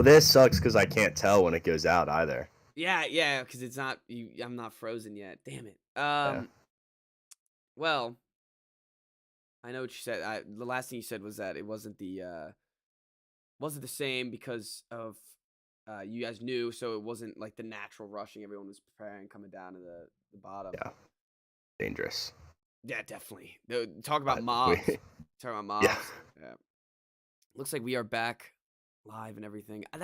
Well, this sucks because I can't tell when it goes out either. Yeah, because it's not I'm not frozen yet. Damn it. Yeah. Well, I know what you said. The last thing you said was that it wasn't the same because of you guys knew, so it wasn't like the natural rushing. Everyone was preparing coming down to the bottom. Yeah. Dangerous. Yeah, definitely. Talk about But mobs. Talk about yeah. mobs. Yeah. Looks like we are back live and everything. I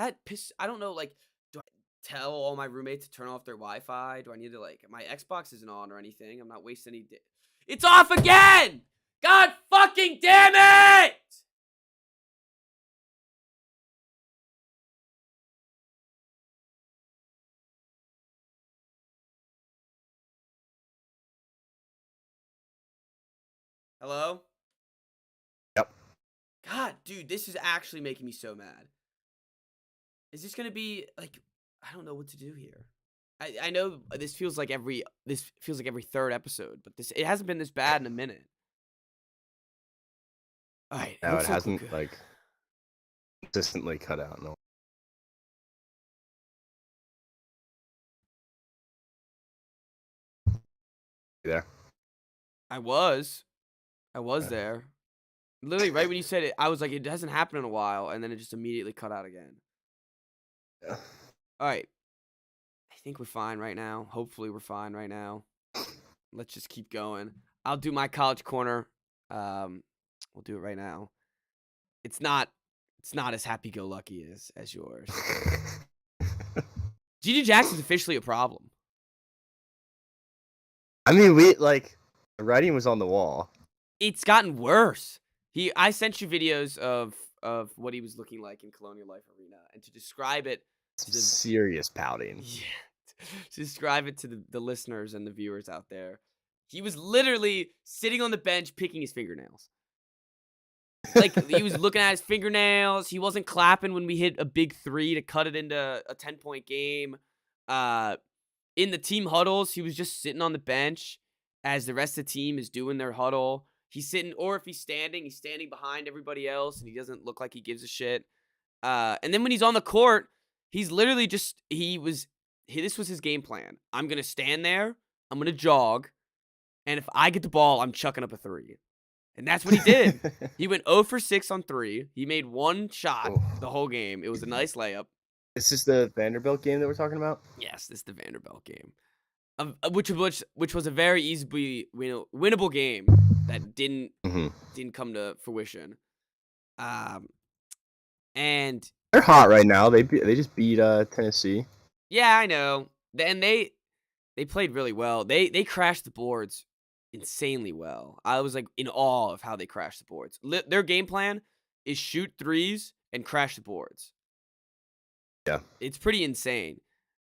don't know, like, do I tell all my roommates to turn off their Wi-Fi? Do I need to, like, my Xbox isn't on or anything. I'm not wasting any It's off again! God fucking damn it! Hello? Yep. God, dude, this is actually making me so mad. Is this gonna be like I don't know what to do here. I know this feels like every third episode, but it hasn't been this bad in a minute. All right, it No, it looks like we're good. hasn't like consistently cut out. No. There. I was, I was there. Literally, right when you said it, I was like, it hasn't happened in a while, and then it just immediately cut out again. Yeah. All right, I think we're fine right now. Hopefully, we're fine right now. Let's just keep going. I'll do my college corner. We'll do it right now. It's not, it's not as happy-go-lucky as yours. GG Jackson's officially a problem. I mean, the writing was on the wall. It's gotten worse. I sent you videos of what he was looking like in Colonial Life Arena, and to describe it Some to serious pouting. yeah, to describe it to the listeners and the viewers out there, he was literally sitting on the bench picking his fingernails. Like he was looking at his fingernails. He wasn't clapping when we hit a big 3 to cut it into a 10-point game. In the team huddles, he was just sitting on the bench as the rest of the team is doing their huddle. He's sitting, or if he's standing behind everybody else, and he doesn't look like he gives a shit. And then when he's on the court, he's literally this was his game plan. I'm gonna stand there, I'm gonna jog, and if I get the ball, I'm chucking up a 3. And that's what he did. He went 0 for 6 on 3. He made one shot Oh. the whole game. It was a nice layup. This is the Vanderbilt game that we're talking about? Yes, this is the Vanderbilt game. Which was a very easily winnable game that didn't come to fruition. And They're hot right now. They just beat Tennessee. yeah, I know. And they played really well. They crashed the boards insanely well. I was like in awe of how they crashed the boards. Their game plan is shoot threes and crash the boards. Yeah. It's pretty insane.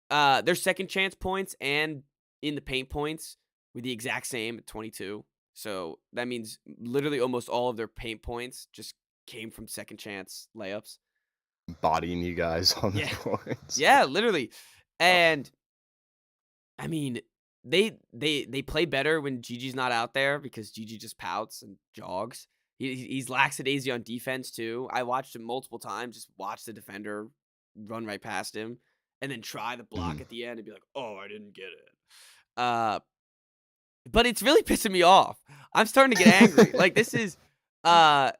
Their second chance points and in the paint points were the exact same at 22. So that means literally almost all of their paint points just came from second chance layups. Bodying you guys on the points. Yeah, literally. And I mean, they play better when Gigi's not out there because Gigi just pouts and jogs. He's lackadaisy on defense too. I watched him multiple times, just watch the defender run right past him and then try the block at the end and be like, "Oh, I didn't get it." But it's really pissing me off. I'm starting to get angry. Like this is I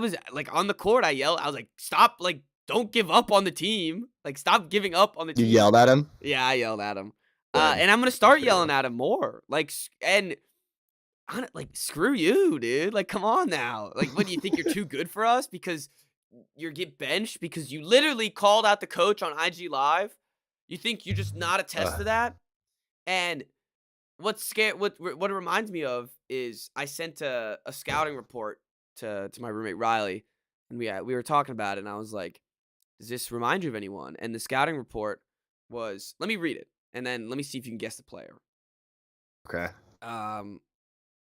was like on the court, I yelled, I was like, "Stop, like don't give up on the team. Like stop giving up on the You team." yelled at him? Yeah, I yelled at him. Good. And I'm going to start Good. yelling at him more. Like screw you, dude. Like come on now. Like what do you think you're too good for us because you get benched because you literally called out the coach on IG Live? You think you're just not a test of that? And what it reminds me of is I sent a scouting report to my roommate Riley, and we were talking about it, and I was like, "Does this remind you of anyone?" And the scouting report was, let me read it, and then let me see if you can guess the player. Okay.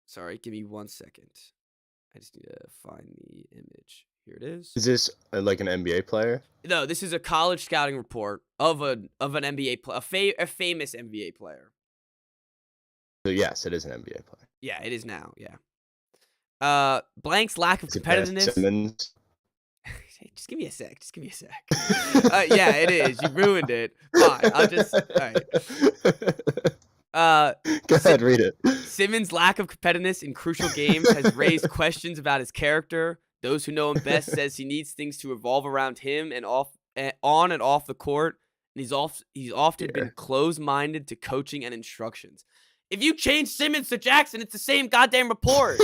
Sorry, give me 1 second. I just need to find the image. Here it is. Is this like an NBA player? No, this is a college scouting report of an NBA player, a famous NBA player. So yes, it is an NBA player. Yeah, it is now. Yeah. Blank's lack of competitiveness. Simmons. Okay, just give me a sec. Just give me a sec. Yeah, it is. You ruined it. Fine. All right. Go Si- ahead, read it. Simmons' lack of competitiveness in crucial games has raised questions about his character. Those who know him best says he needs things to revolve around him and on and off the court. And he's often been closed-minded to coaching and instructions. If you change Simmons to Jackson, it's the same goddamn report.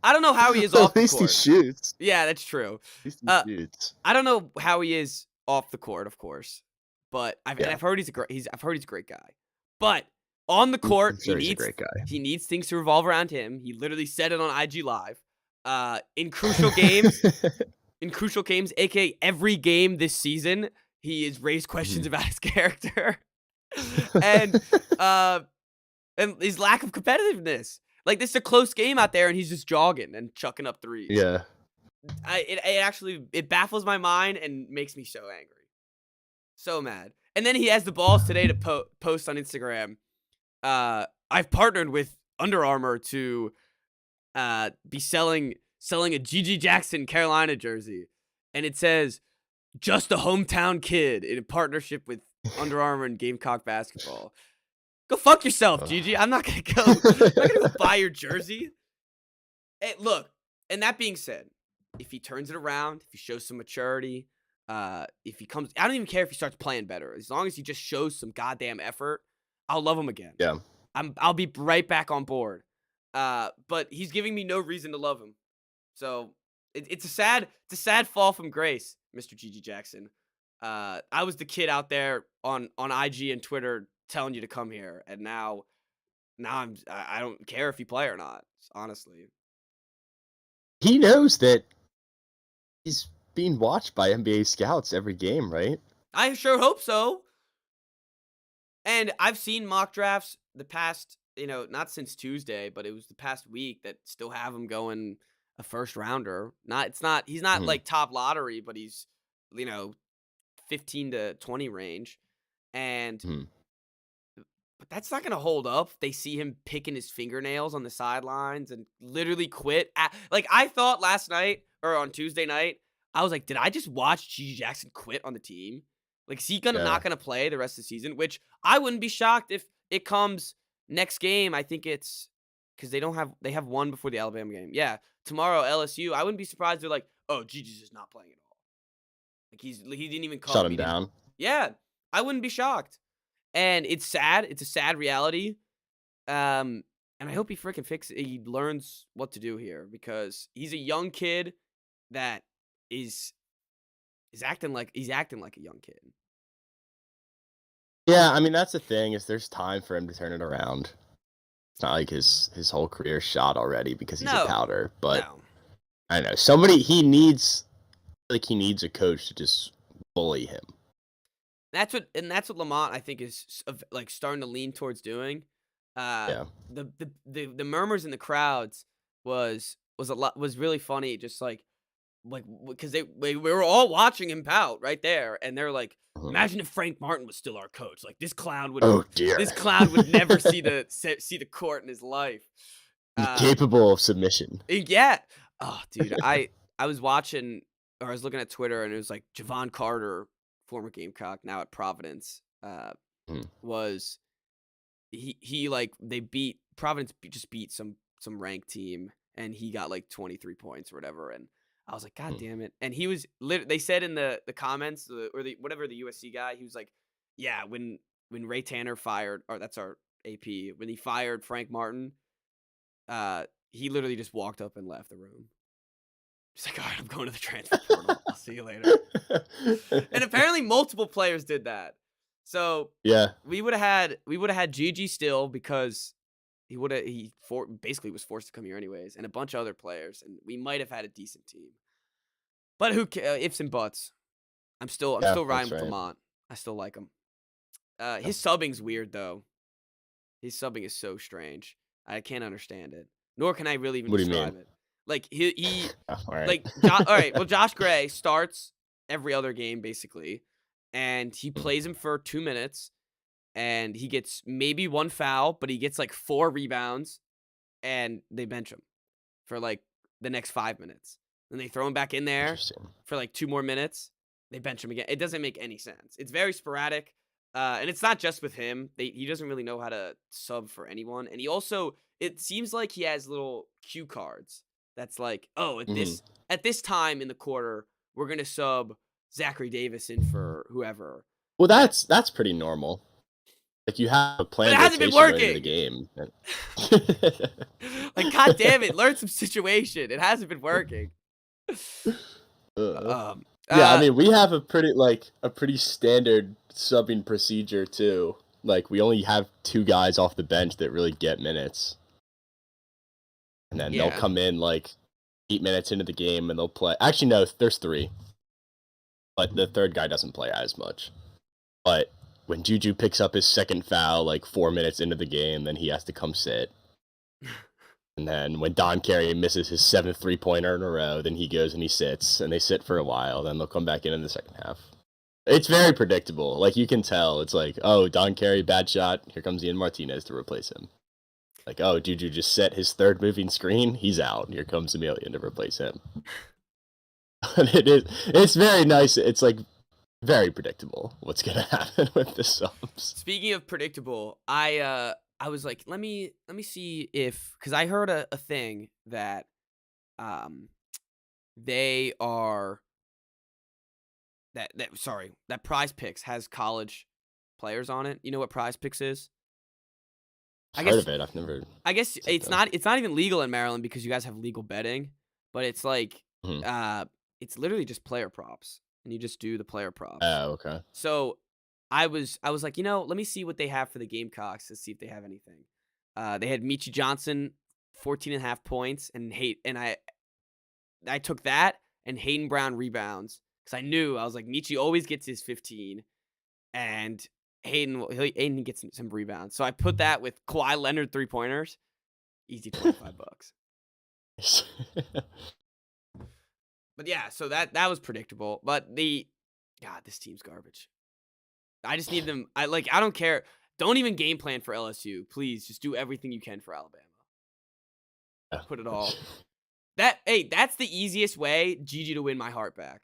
I don't know how he is off At the least he court. shoots. Yeah, that's true. At least he shoots. I don't know how he is off the court, of course, but I've heard he's a great guy. But on the court, I'm sure he's a great guy. He needs things to revolve around him. He literally said it on IG Live. In crucial games, aka every game this season, he has raised questions about his character and his lack of competitiveness. Like, this is a close game out there, and he's just jogging and chucking up threes. Yeah. It baffles my mind and makes me so angry, so mad. And then he has the balls today to post on Instagram. I've partnered with Under Armour to be selling a GG Jackson Carolina jersey, and it says just a hometown kid in partnership with Under Armour and Gamecock basketball. Go fuck yourself, GG. I'm not gonna go buy your jersey. Hey, look, and that being said, if he turns it around, if he shows some maturity, if he comes, I don't even care if he starts playing better. As long as he just shows some goddamn effort, I'll love him again. Yeah. I'll be right back on board. But he's giving me no reason to love him. So it's a sad fall from grace, Mr. GG Jackson. I was the kid out there on IG and Twitter telling you to come here, and now I don't care if you play or not, honestly. He knows that he's being watched by NBA scouts every game, right? I sure hope so. And I've seen mock drafts the past, not since Tuesday, but it was the past week that still have him going a first rounder. He's not like top lottery, but he's, 15 to 20 range. And but that's not going to hold up. They see him picking his fingernails on the sidelines and literally quit. Like, I thought last night or on Tuesday night, I was like, did I just watch GG Jackson quit on the team? Like, is he not going to play the rest of the season? Which I wouldn't be shocked if it comes next game. I think it's because they have one before the Alabama game. Yeah, tomorrow, LSU. I wouldn't be surprised they're like, oh, GG's just not playing at all. Like, he didn't even come. Shut him down. Yeah, I wouldn't be shocked. And it's sad. It's a sad reality. And I hope he freaking he learns what to do here, because he's a young kid that is acting like a young kid. Yeah, I mean, that's the thing, is there's time for him to turn it around. It's not like his whole career shot already because he's a powder, but I don't know. He needs a coach to just bully him. That's what Lamont, I think, is like starting to lean towards doing. The murmurs in the crowds was really funny, just like because we were all watching him pout right there, and they're like, imagine if Frank Martin was still our coach. Like, this clown would never see the court in his life. Capable of submission. Yeah. Oh, dude, I was watching, or I was looking at Twitter, and it was like Javon Carter, former Gamecock, now at Providence, was he like Providence just beat some ranked team, and he got like 23 points or whatever, and I was like, God damn it. And he was they said in the comments, or the USC guy, he was like, yeah, when Ray Tanner fired, or that's our AP, when he fired Frank Martin, he literally just walked up and left the room. He's like, all right, I'm going to the transfer portal. I'll see you later. And apparently multiple players did that. So yeah, we would have had GG still, because he basically was forced to come here anyways, and a bunch of other players, and we might have had a decent team. But who ifs and buts? I'm still riding with Lamont. I still like him. His subbing's weird though. His subbing is so strange. I can't understand it. Nor can I really even describe it. Like he all right. Like all right. Well, Josh Gray starts every other game basically, and he plays him for 2 minutes, and he gets maybe 1 foul, but he gets like 4 rebounds, and they bench him for like the next 5 minutes. Then they throw him back in there Interesting. for like 2 more minutes. They bench him again. It doesn't make any sense. It's very sporadic. And it's not just with him. He doesn't really know how to sub for anyone. And he also, it seems like he has little cue cards. That's like, oh, at this time in the quarter, we're gonna sub Zachary Davis in for whoever. Well, that's pretty normal. Like you have a plan. But it hasn't been working. The game. Like, god damn it, learn some situation. It hasn't been working. Yeah, I mean, we have a pretty standard subbing procedure too. Like we only have 2 guys off the bench that really get minutes. And then they'll come in like 8 minutes into the game and they'll play. Actually, no, there's 3. But the third guy doesn't play as much. But when Juju picks up his second foul like 4 minutes into the game, then he has to come sit. And then when Don Carey misses his 7th 3-pointer in a row, then he goes and he sits, and they sit for a while. Then they'll come back in the second half. It's very predictable. Like, you can tell. It's like, oh, Don Carey, bad shot. Here comes Ian Martinez to replace him. Like, oh, Juju just set his 3rd moving screen. He's out. Here comes Emilian to replace him. And it's very nice. It's, like, very predictable what's going to happen with the subs. Speaking of predictable, I was like, let me see if, because I heard a thing that they are that Prize Picks has college players on it. You know what Prize Picks is? I've heard of it. I've never. I guess it's not even legal in Maryland because you guys have legal betting, but it's like it's literally just player props, and you just do the player props. Oh, okay. So I was like, let me see what they have for the Gamecocks to see if they have anything. They had Michi Johnson, 14.5 points, and I took that and Hayden Brown rebounds because I was like, Michi always gets his 15, and Hayden gets some rebounds. So I put that with Kawhi Leonard 3-pointers, easy $25. But yeah, so that was predictable. But this team's garbage. I just need them. I don't care. Don't even game plan for LSU. Please just do everything you can for Alabama. Put it all. That's the easiest way Gigi to win my heart back.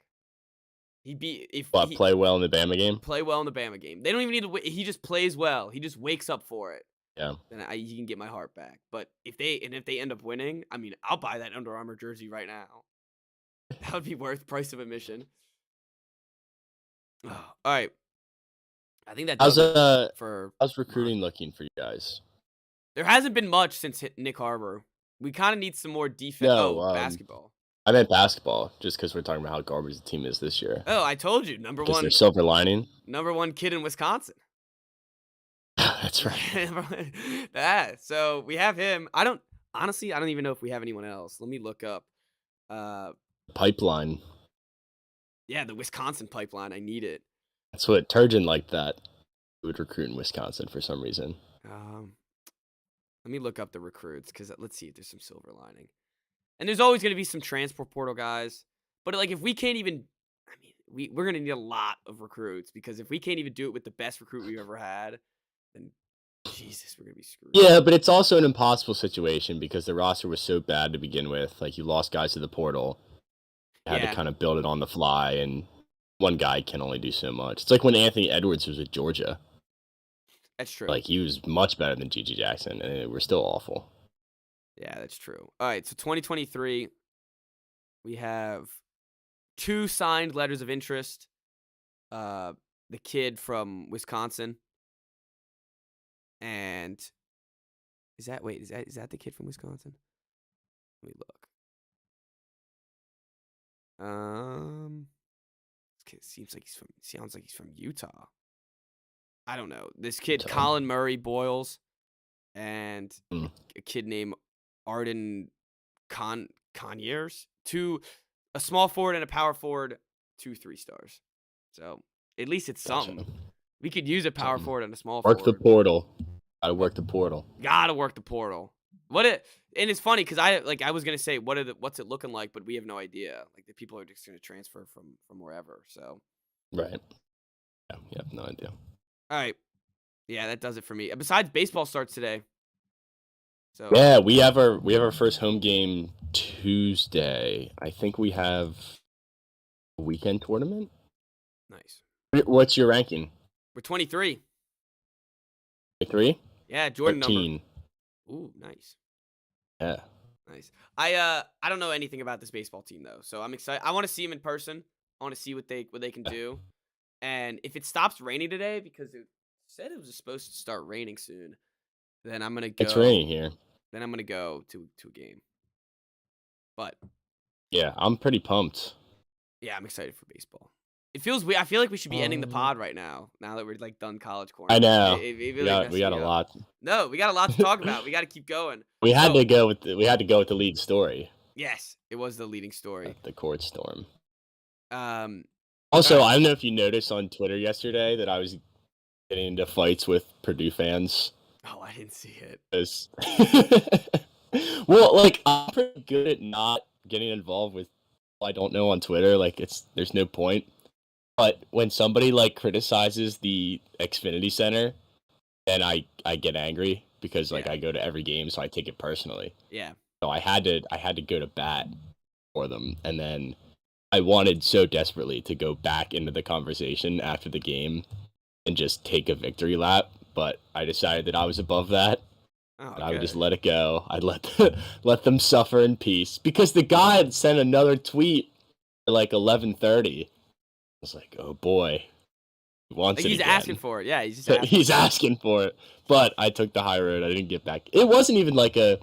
Play well in the Bama game. Play well in the Bama game. They don't even need to. He just plays well. He just wakes up for it. Yeah. Then he can get my heart back. But if they end up winning, I mean, I'll buy that Under Armour jersey right now. That would be worth price of admission. All right. I think that how's recruiting looking for you guys? There hasn't been much since Nick Harbor. We kind of need some more defense. Basketball. I meant basketball, just because we're talking about how garbage the team is this year. Oh, I told you, number one. Their silver lining. Number 1 kid in Wisconsin. That's right. So we have him. I don't even know if we have anyone else. Let me look up. Pipeline. Yeah, the Wisconsin pipeline. I need it. That's what Turgeon liked that. He would recruit in Wisconsin for some reason. Let me look up the recruits because let's see if there's some silver lining. And there's always going to be some transport portal guys. But like if we can't even, I mean, we're going to need a lot of recruits because if we can't even do it with the best recruit we've ever had, then Jesus, we're going to be screwed. Yeah, but it's also an impossible situation because the roster was so bad to begin with. Like you lost guys to the portal. You had to kind of build it on the fly, and one guy can only do so much. It's like when Anthony Edwards was at Georgia. That's true. Like he was much better than Gigi Jackson, and we're still awful. Yeah, that's true. All right, so 2023, we have 2 signed letters of interest. The kid from Wisconsin, and is that the kid from Wisconsin? Let me look. This kid sounds like he's from Utah. I don't know. This kid, Colin Murray Boyles, and a kid named Arden Conyers. A small forward and a power forward, 2 3-stars. So at least it's something. We could use a power forward and a small forward. Work the portal. Gotta work the portal. Gotta work the portal. And it's funny because I was gonna say what's it looking like, but we have no idea. Like the people are just gonna transfer from wherever. So right. Yeah, we have no idea. All right. Yeah, that does it for me. Besides, baseball starts today. So yeah, we have our first home game Tuesday. I think we have a weekend tournament. nice. What's your ranking? We're 23. 3? Yeah, Jordan number. 13. Ooh, nice. Yeah. Nice. I don't know anything about this baseball team though, so I'm excited. I want to see them in person. I want to see what they can do. And if it stops raining today, because it said it was supposed to start raining soon, then I'm gonna It's go. raining here. Then I'm gonna go to a game. But Yeah, I'm pretty pumped. yeah, I'm excited for baseball. It feels weird. I feel like we should be ending the pod right now. Now that we're like done college corner. I know. It we really got messes a me up. lot. No, we got a lot to talk about. We got to keep going. We had to go with the lead story. Yes, it was the leading story. The court storm. right. Also, I don't know if you noticed on Twitter yesterday that I was getting into fights with Purdue fans. Oh, I didn't see it. Well, like, I'm pretty good at not getting involved with people I don't know on Twitter. Like, there's no point. But when somebody like criticizes the Xfinity Center, then I get angry because like I go to every game, so I take it personally. Yeah. So I had to go to bat for them, and then I wanted so desperately to go back into the conversation after the game and just take a victory lap, but I decided that I was above that. And I would just let it go. I'd let them suffer in peace, because the guy had sent another tweet at like 11:30. I was like, oh boy, he wants it. He's again. asking for it. Yeah, he's just he's asking for it. But I took the high road. I didn't get back. It wasn't even like it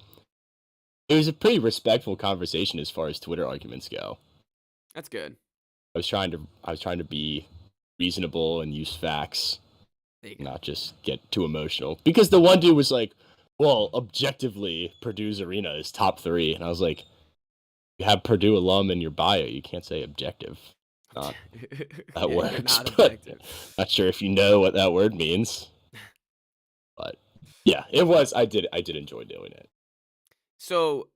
was a pretty respectful conversation as far as Twitter arguments go. That's good. I was trying to be reasonable and use facts, not just get too emotional. Because the one dude was like, well, objectively, Purdue's arena is top 3. And I was like, you have Purdue alum in your bio. You can't say objective. Not that works. Not objective. Not sure if you know what that word means. But yeah, it was. I did enjoy doing it. So,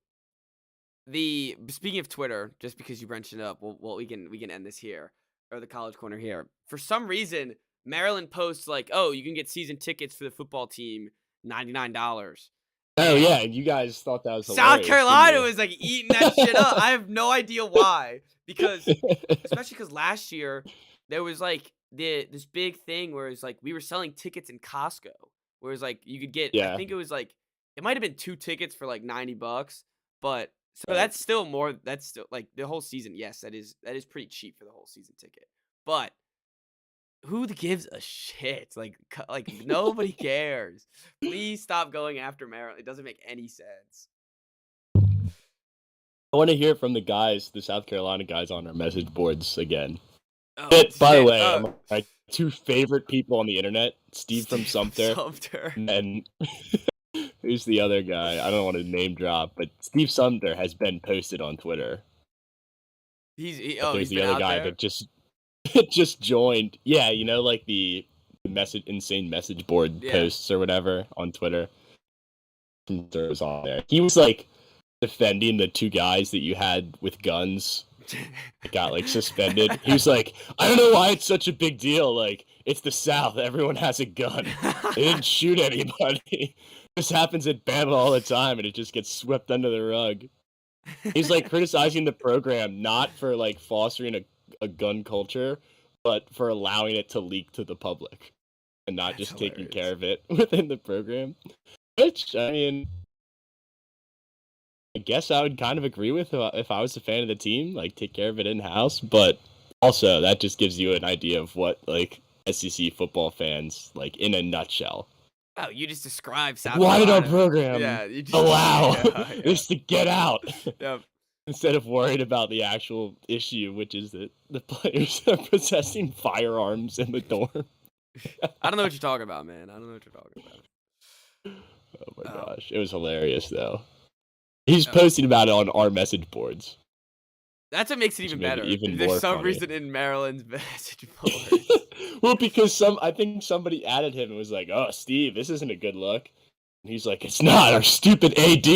speaking of Twitter, just because you mentioned it up, well, we can end this here, or the college corner here. For some reason, Maryland posts like, "Oh, you can get season tickets for the football team, $99." Oh yeah, and you guys thought that was South Carolina was like eating that shit up. I have no idea why, especially because last year there was like this big thing where it's like we were selling tickets in Costco, where it's like you could get. I think it was like it might have been 2 tickets for like $90, but so that's still more. That's still like the whole season. Yes, that is pretty cheap for the whole season ticket, but who gives a shit? Like nobody cares. Please stop going after Maryland. It doesn't make any sense. I want to hear from the guys, the South Carolina guys on our message boards again. By the way, my 2 favorite people on the internet, Steve from Sumter. And who's the other guy? I don't want to name drop, but Steve Sumter has been posted on Twitter. He's the other guy that just joined. Yeah, you know, like the insane message board posts or whatever on Twitter. Was on there. He was like defending the 2 guys that you had with guns that got like suspended. He was like, I don't know why it's such a big deal. Like, it's the South. Everyone has a gun. They didn't shoot anybody. This happens at Bama all the time, and it just gets swept under the rug. He's like criticizing the program not for like fostering a gun culture, but for allowing it to leak to the public and not just taking care of it within the program. Which, I mean, I guess I would kind of agree with if I was a fan of the team, like take care of it in-house, but also that just gives you an idea of what like SEC football fans like in a nutshell. Oh, you just described South Why Carolina. did our program allow this to get out? Yep. Instead of worried about the actual issue, which is that the players are possessing firearms in the dorm. I don't know what you're talking about, man. I don't know what you're talking about. Oh my gosh. It was hilarious, though. He's posting about it on our message boards. That's what makes it even better. There's some reason in Maryland's message board. Well, because I think somebody added him and was like, oh, Steve, this isn't a good look. And he's like, it's not. Our stupid AD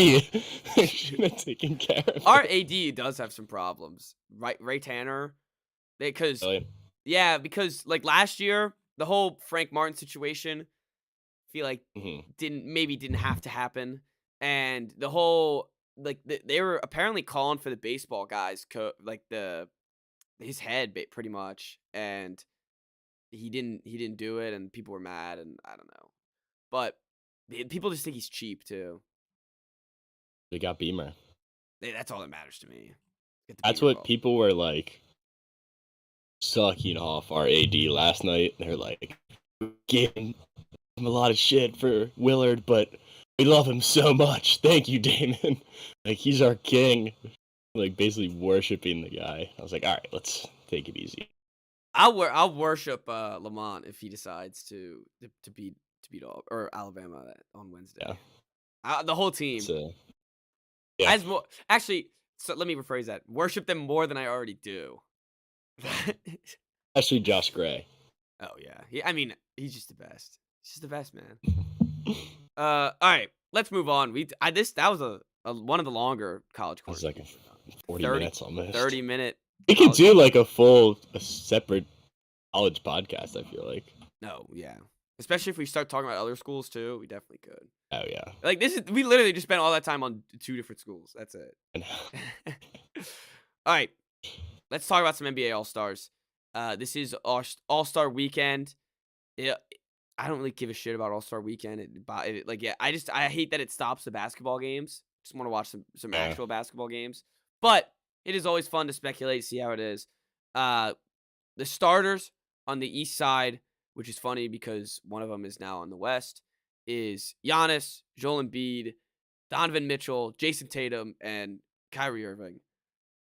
should have taken care of it. Our AD does have some problems. Right, Ray Tanner. Because like last year, the whole Frank Martin situation, I feel like didn't have to happen. and the whole they were apparently calling for the baseball guys, his head pretty much, and he didn't do it, and people were mad, and I don't know, but people just think he's cheap too. They got Beamer. That's all that matters to me. That's what people were like sucking off our AD last night. They're like, giving him a lot of shit for Willard, but we love him so much. Thank you, Damon. Like, he's our king. Like, basically worshiping the guy. I was like, all right, let's take it easy. I'll worship Lamont if he decides to beat Alabama on Wednesday. Yeah. The whole team. Yeah. Actually, so let me rephrase that. Worship them more than I already do. Especially Josh Gray. Oh yeah. I mean, he's just the best. He's just the best, man. All right, let's move on. That was one of the longer college courses. It was like 40 minutes almost. 30-minute. We could do like a separate college podcast, I feel like. No, yeah. Especially if we start talking about other schools too, we definitely could. Oh yeah. Like we literally just spent all that time on 2 different schools. That's it. All right. Let's talk about some NBA All-Stars. This is All-Star Weekend. I don't really give a shit about All-Star Weekend. I hate that it stops the basketball games. Just want to watch some actual basketball games. But it is always fun to speculate, see how it is. The starters on the East side, which is funny because one of them is now on the West, is Giannis, Joel Embiid, Donovan Mitchell, Jason Tatum, and Kyrie Irving.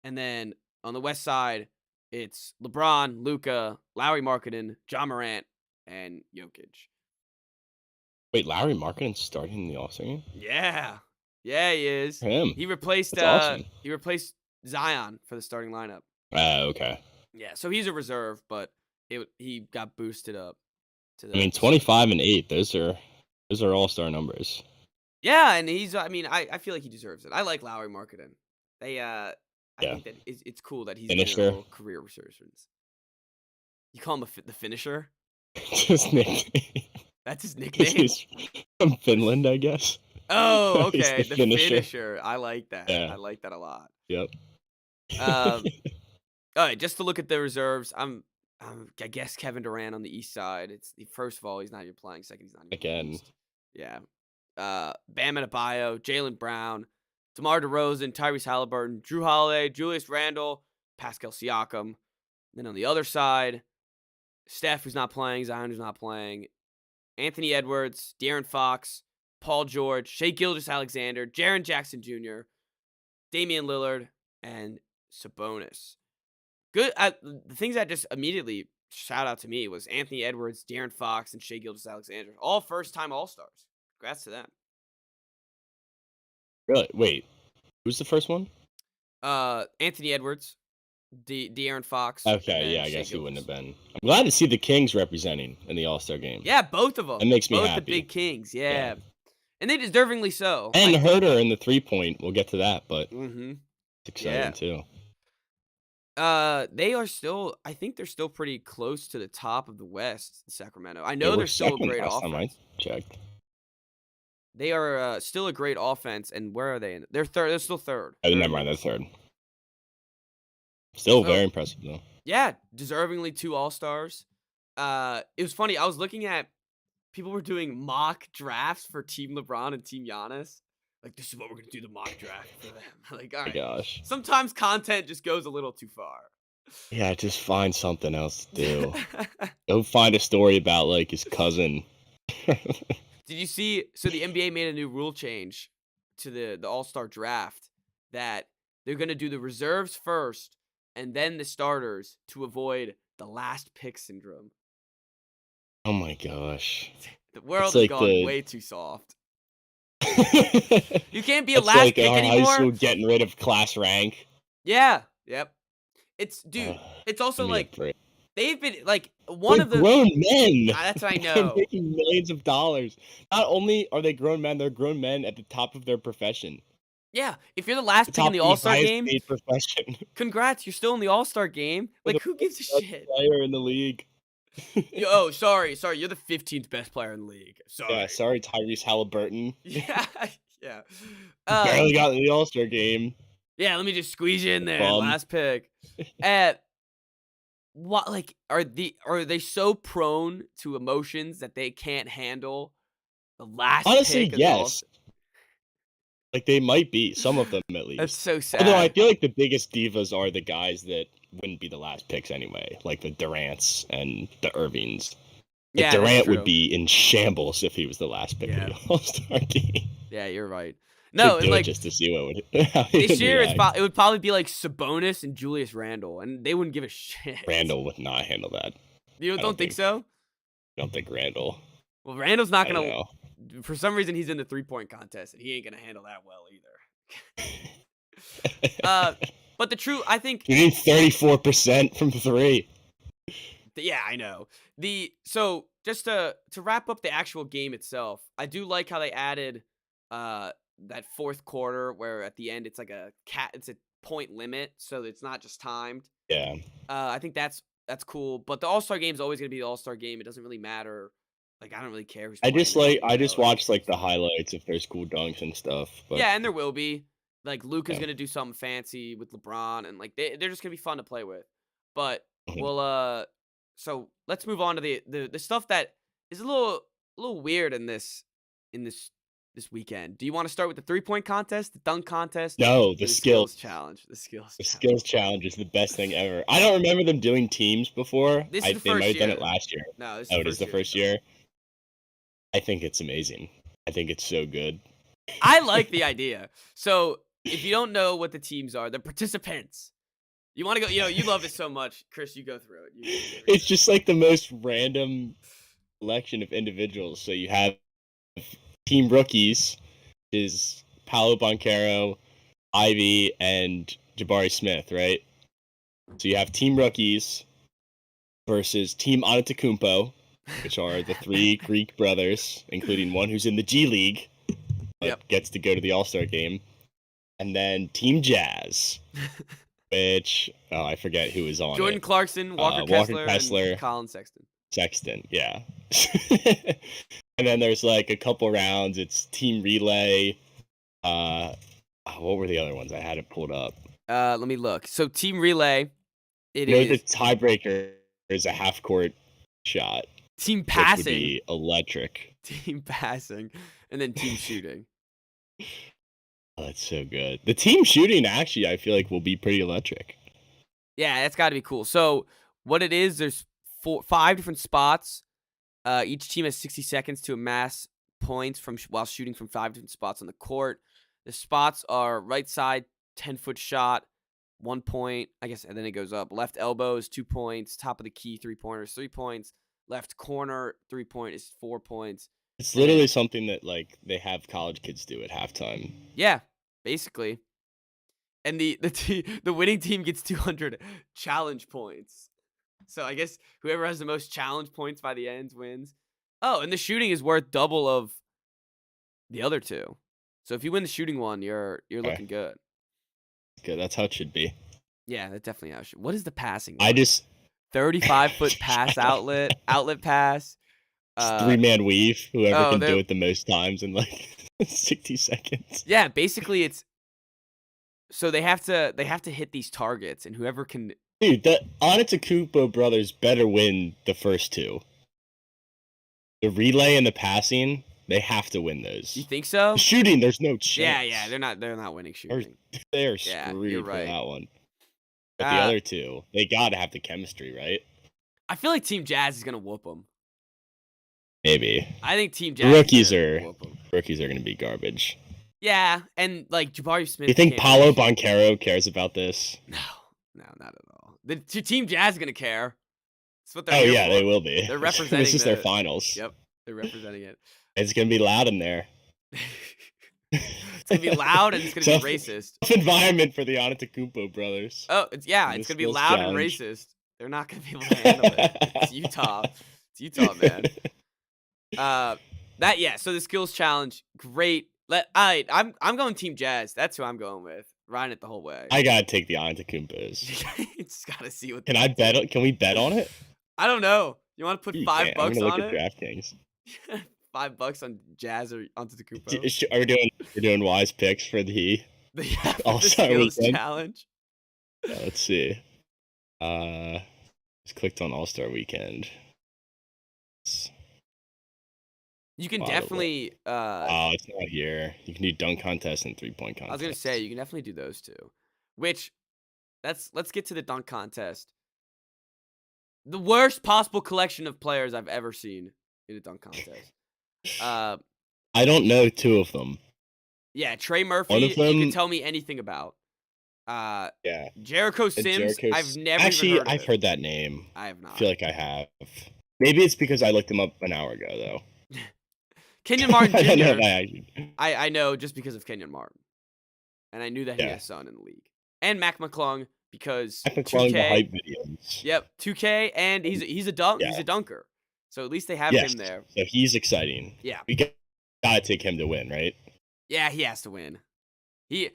And then on the West side, it's LeBron, Luka, Lauri Markkanen, Ja Morant, and Jokic. Wait, Lauri Markkanen's starting in the All-Star game? Yeah, he is. Him. He replaced awesome. He replaced Zion for the starting lineup. Okay. Yeah, so he's a reserve, but he got boosted up to the. 25 and 8. Those are All-Star numbers. Yeah, and I feel like he deserves it. I like Lauri Markkanen. I think that it's cool that he's finisher. A little career resurgence. You call him the finisher? His nickname. That's his nickname? He's from Finland, I guess. Oh, okay. The finisher. Finisher. I like that. Yeah. I like that a lot. Yep. All right, just to look at the reserves, I guess Kevin Durant on the East side. First of all, he's not even playing. Second, he's not even again. Yeah. Bam Adebayo, Jaylen Brown, DeMar DeRozan, Tyrese Halliburton, Drew Holiday, Julius Randle, Pascal Siakam. Then on the other side, Steph, who's not playing, Zion, who's not playing, Anthony Edwards, De'Aaron Fox, Paul George, Shai Gilgeous-Alexander, Jaren Jackson Jr., Damian Lillard, and Sabonis. Good. The things that just immediately shout out to me was Anthony Edwards, De'Aaron Fox, and Shai Gilgeous-Alexander. All first-time All-Stars. Congrats to them. Really? Wait. Who's the first one? Anthony Edwards, De'Aaron Fox. Okay, yeah, I guess he wouldn't have been. I'm glad to see the Kings representing in the All-Star game. Yeah, both of them. That makes me happy. Both the big Kings, yeah. And they deservingly so. And Herter in the 3-point. We'll get to that, but it's exciting too. They are still. I think they're still pretty close to the top of the West. Sacramento. I know they're still a great offense. Time I checked. They are still a great offense, and where are they? They're third. They're still third. Oh, never mind. They're third. Still very impressive though. Yeah, deservingly 2 All-Stars. It was funny. I was looking at people were doing mock drafts for Team LeBron and Team Giannis. Like, this is what we're gonna do the mock draft for them. Like, all right. Gosh. Sometimes content just goes a little too far. Yeah, just find something else to do. Go find a story about like his cousin. Did you see? So the NBA made a new rule change to the All-Star draft that they're gonna do the reserves first and then the starters to avoid the last pick syndrome. Oh my gosh. The world has gone way too soft. You can't be a last pick anymore. High school getting rid of class rank. Yeah. Yep. It's it's also like they've been like one of the grown men. That's what I know. They're making millions of dollars. Not only are they grown men, they're grown men at the top of their profession. Yeah, if you're the last pick in the All-Star game, profession. Congrats, you're still in the All-Star game. Like, who gives a shit? Player in the league. Sorry, you're the 15th best player in the league. Sorry. Yeah, sorry, Tyrese Halliburton. Yeah, Yeah. Barely got in the All-Star game. Yeah, let me just squeeze you in there. Bum. Last pick. What like are they so prone to emotions that they can't handle the last Honestly, pick of the yes. Like, they might be, some of them at least. That's so sad. Although I feel like the biggest divas are the guys that wouldn't be the last picks anyway, like the Durants and the Irvings. Like, Yeah, Durant would be in shambles if he was the last pick Yeah. of the All-Star game. Yeah, you're right. No, He'd and do it like just to see what would how he this would year, react. it would probably be like Sabonis and Julius Randle, and they wouldn't give a shit. Randle would not handle that. You don't think so? I don't think Randle. Well, Randle's not I don't gonna. know. For some reason, he's in the 3-point contest, and he ain't gonna handle that well either. But the truth, I think You need 34% from 3. Yeah, I know. So just to wrap up the actual game itself, I do like how they added that fourth quarter where at the end it's like it's a point limit, so it's not just timed. Yeah. I think that's cool. But the All-Star game is always gonna be the All-Star game. It doesn't really matter. Like I don't really care who's I playing just or like not, I just like- watched like the highlights if there's cool dunks and stuff. But Yeah, and there will be. Like Luka's Yeah. gonna do something fancy with LeBron, and like they're just gonna be fun to play with. But Mhm. we'll so let's move on to the stuff that is a little weird in this weekend. Do you want to start with the 3-point contest, the dunk contest? No, or the skills challenge. The skills. The challenge? skills challenge is the best thing ever. I don't remember them doing teams before. This is the They first might have done year. it last year. No, this is Oh, it is the first year. year. I think it's amazing. I think it's so good. I like the idea. So if you don't know what the teams are, the participants. You want to go? You love it so much, Chris. You go through it. It's just like the most random selection of individuals. So you have team rookies, is Paolo Banchero, Ivy, and Jabari Smith, right? So you have team rookies versus team Antetokounmpo, which are the 3 Greek brothers, including one who's in the G League, but gets to go to the All-Star game. And then Team Jazz, which I forget who is on Jordan it. Clarkson, Walker Kessler, and Colin Sexton. Sexton, yeah. And then there's like a couple rounds. It's Team Relay. What were the other ones? I had it pulled up. Let me look. So Team Relay, the tiebreaker is a half-court shot. Team Passing. Which would be electric. Team Passing. And then Team Shooting. Oh, that's so good. The team shooting, actually, I feel like will be pretty electric. Yeah, that's got to be cool. So what it is, there's 5 different spots. Each team has 60 seconds to amass points while shooting from 5 different spots on the court. The spots are right side, 10-foot shot, 1 point, I guess, and then it goes up. Left elbow is 2 points. Top of the key, 3-pointers, 3 points. Left corner, 3-point is 4 points. It's literally something that like they have college kids do at halftime. Yeah, basically. And the winning team gets 200 challenge points. So I guess whoever has the most challenge points by the end wins. Oh, and the shooting is worth double of the other 2. So if you win the shooting one, you're looking good. Good, that's how it should be. Yeah, that definitely how it should. What is the passing? 35-foot pass outlet pass. 3-man weave. Whoever can do it the most times in like 60 seconds. Yeah, basically it's. So they have to hit these targets, and whoever can. Dude, the Antetokounmpo brothers better win the first 2. The relay and the passing, they have to win those. You think so? The shooting, there's no chance. Yeah, they're not winning shooting. They're screwed for that one. But the other 2, they gotta have the chemistry, right? I feel like Team Jazz is gonna whoop them. Maybe. I think Team Jazz. Rookies are gonna be garbage. Yeah, and like Jabari Smith. You think Paolo Banchero cares about this? No, not at all. The Team Jazz is gonna care. That's what they're. For. They will be. They're representing. This is their finals. Yep, they're representing it. It's gonna be loud in there. It's gonna be loud and it's gonna be racist. Tough environment for the Antetokounmpo brothers. Oh, it's gonna be loud and racist. They're not gonna be able to handle it. It's Utah. It's Utah, man. So the skills challenge, great. I'm going Team Jazz. That's who I'm going with. Riding it the whole way. I gotta take the Antetokounmpos. Just gotta see what. Can we bet on it? I don't know. You want to put $5 I'm gonna on look it? at DraftKings. $5 on Jazz or Antetokounmpo. We're doing wise picks for the All-Star weekend challenge. Let's see. Just clicked on All-Star Weekend. You can definitely it's not here. You can do dunk contest and 3-point contest. I was gonna say you can definitely do those two. Which let's get to the dunk contest. The worst possible collection of players I've ever seen in a dunk contest. I don't know two of them. Yeah, Trey Murphy, you can tell me anything about. Yeah. Jericho Sims, I've never I've heard that name. I have not. I feel like I have. Maybe it's because I looked him up an hour ago, though. Kenyon Martin Jr. I know just because of Kenyon Martin. And I knew that he had a son in the league. And Mac McClung because Mac McClung, the hype videos. Yep, 2K, and he's a dunker. So at least they have him there. So he's exciting. Yeah. We gotta take him to win, right? Yeah, he has to win. G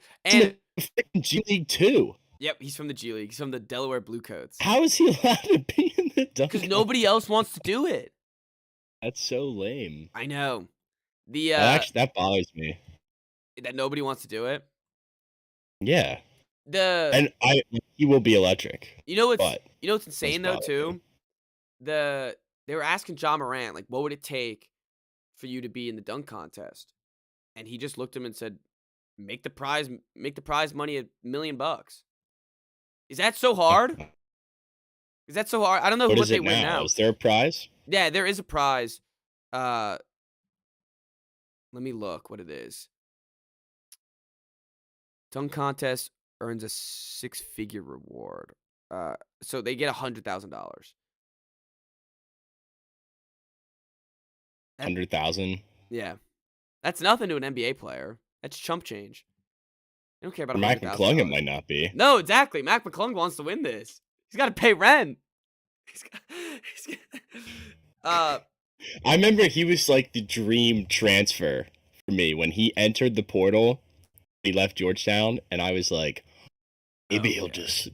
League too. Yep, he's from the G League. He's from the Delaware Bluecoats. How is he allowed to be in the dunk? Because nobody else wants to do it. That's so lame. I know. That bothers me. That nobody wants to do it. Yeah. He will be electric. You know what's insane though too? They were asking Ja Morant, like, what would it take for you to be in the dunk contest? And he just looked at him and said, make the prize money $1 million. Is that so hard? Is that so hard? I don't know what they win now. Is there a prize? Yeah, there is a prize. Let me look what it is. Dunk contest earns a 6-figure reward. So they get $100,000. 100,000. Yeah, that's nothing to an NBA player. That's chump change. I don't care about Mac McClung. It might not be. No, exactly. Mac McClung wants to win this. He's got to pay rent. I remember he was like the dream transfer for me when he entered the portal. He left Georgetown, and I was like, maybe he'll just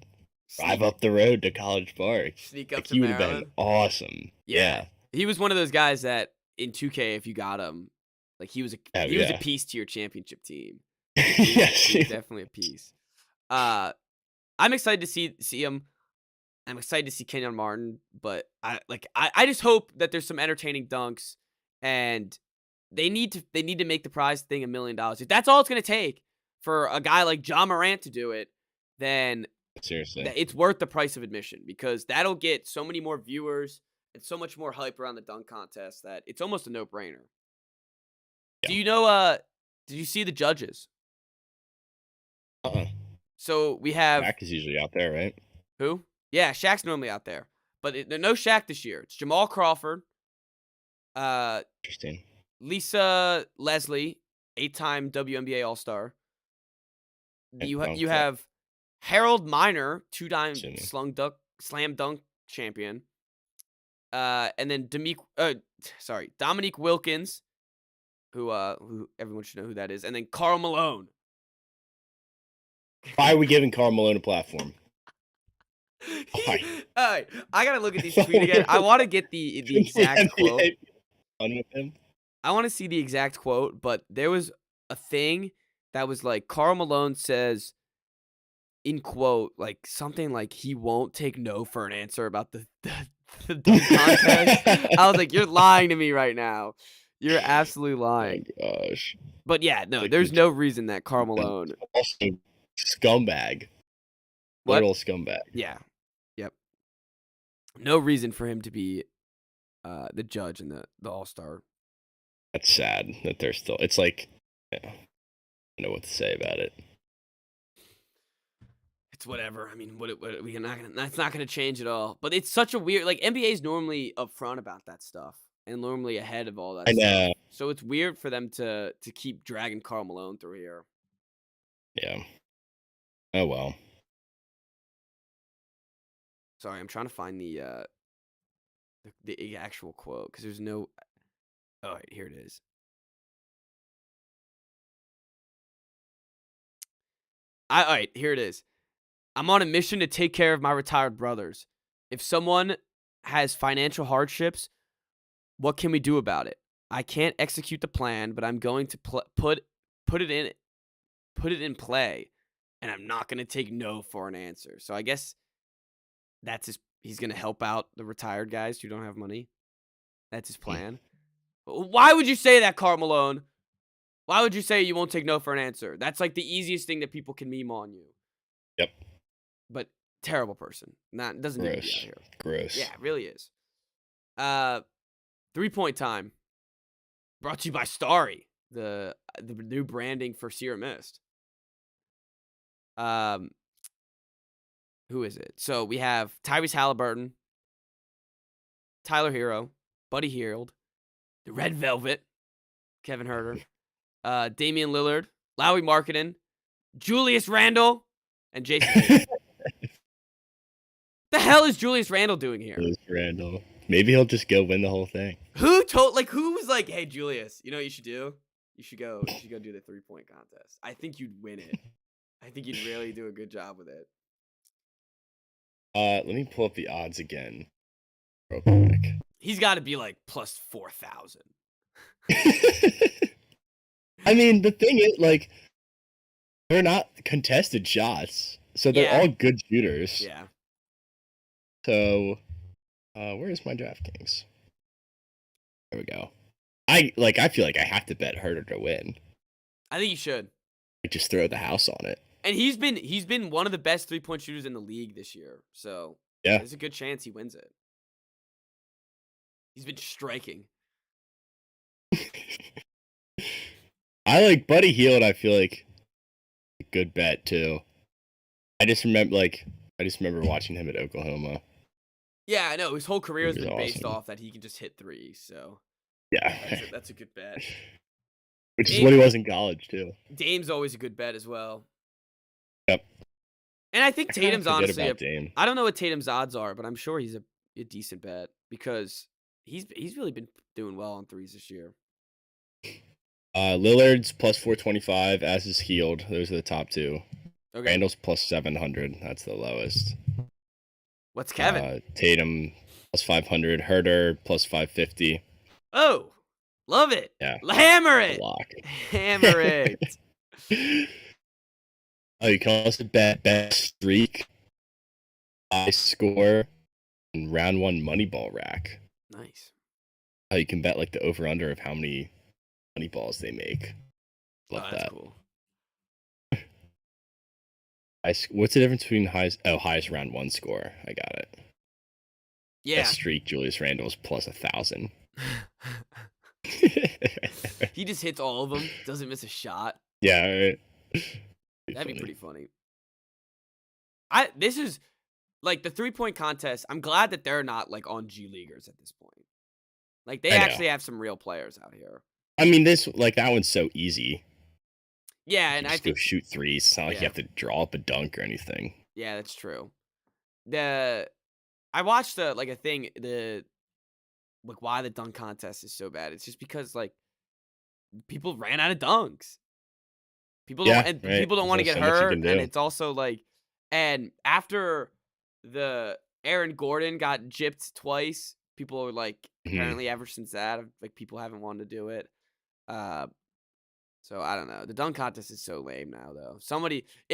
drive up the road to College Park. Sneak up to Maryland. He would have been awesome. Yeah. He was one of those guys that in 2K, if you got him, like he was a piece to your championship team. Yes, he was definitely a piece. I'm excited to see him. I'm excited to see Kenyon Martin, but I just hope that there's some entertaining dunks, and they need to make the prize thing $1 million. If that's all it's gonna take for a guy like Ja Morant to do it, then seriously, it's worth the price of admission, because that'll get so many more viewers and so much more hype around the dunk contest that it's almost a no-brainer. Yeah. Do you know? Did you see the judges? So we have Shaq is usually out there, right? Who? Yeah, Shaq's normally out there, but no Shaq this year. It's Jamal Crawford. Interesting. Lisa Leslie, 8-time WNBA All-Star. You have Harold Miner, 2-time slam dunk champion. And then Dominique Wilkins, who everyone should know who that is, and then Karl Malone. Why are we giving Karl Malone a platform? All right, I gotta look at these tweets again. I want to get the exact quote. I want to see the exact quote, but there was a thing that was like Karl Malone says, in quote, like something like he won't take no for an answer about the dunk contest. I was like, you're lying to me right now. You're absolutely lying. Oh my gosh. But yeah, no, there's no reason that Karl Malone. Also, scumbag. What? Literal scumbag. Yeah. Yep. No reason for him to be the judge in the All-Star. That's sad that they're still. It's like, I don't know what to say about it. It's whatever. I mean, that's not gonna change at all. But it's such a weird. Like NBA is normally upfront about that stuff and normally ahead of all that. I know. Stuff. So it's weird for them to keep dragging Karl Malone through here. Yeah. Oh well. Sorry, I'm trying to find the actual quote because there's no. Oh, wait, here it is. All right, here it is. I'm on a mission to take care of my retired brothers. If someone has financial hardships, what can we do about it? I can't execute the plan, but I'm going to put it in play, and I'm not going to take no for an answer. So I guess he's going to help out the retired guys who don't have money. That's his plan. Why would you say that, Karl Malone? Why would you say you won't take no for an answer? That's like the easiest thing that people can meme on you. Yep. But terrible person. Doesn't need to be out here. Gross. Yeah, it really is. 3-point time. Brought to you by Starry, the new branding for Sierra Mist. Who is it? So we have Tyrese Halliburton, Tyler Hero, Buddy Hield, the Red Velvet, Kevin Huerter, Damian Lillard, Lauri Markkanen, Julius Randle, and Jason Tatum. The hell is Julius Randle doing here? Julius Randle. Maybe he'll just go win the whole thing. Who was like, hey, Julius, you know what you should do? You should go do the 3-point contest. I think you'd win it. I think you'd really do a good job with it. Let me pull up the odds again. Real quick. He's got to be like plus 4,000. I mean, the thing is, like, they're not contested shots, so they're all good shooters. Yeah. So, where's my DraftKings? There we go. I feel like I have to bet Huerter to win. I think you should. Just throw the house on it. And he's been one of the best 3-point shooters in the league this year. So yeah, there's a good chance he wins it. He's been striking. I like Buddy Hield. I feel like a good bet too. I just remember watching him at Oklahoma. Yeah, I know. His whole career has been based off that he can just hit threes. So yeah, that's a good bet. Which is what he was in college too. Dame's always a good bet as well. Yep. And I think Tatum's honestly. Dame. I don't know what Tatum's odds are, but I'm sure he's a decent bet because he's really been doing well on threes this year. Lillard's plus 425, as is Hield. Those are the top two. Okay. Randall's plus 700. That's the lowest. What's Kevin? Tatum plus 500. Huerter plus 550. Oh, love it. Yeah. Hammer it. Hammer it. Oh, you can also bet best streak, high score, and round 1 Moneyball rack. Nice. Oh, you can bet like the over/under of how many money balls they make. Love that's that. Cool. What's the difference between highest round 1 score? I got it. Yeah. Best streak, Julius Randle's plus 1,000. He just hits all of them. Doesn't miss a shot. Yeah. Right. That'd be pretty funny. This is like the 3-point contest. I'm glad that they're not like on G Leaguers at this point. Like they actually have some real players out here. I mean, that one's so easy. Yeah, and I think go shoot threes. It's not like you have to draw up a dunk or anything. Yeah, that's true. I watched a thing why the dunk contest is so bad. It's just because like people ran out of dunks. People don't want to get hurt, and it's also like, and after the Aaron Gordon got gypped twice, people are like, apparently ever since that, like people haven't wanted to do it. So I don't know. The dunk contest is so lame now, though.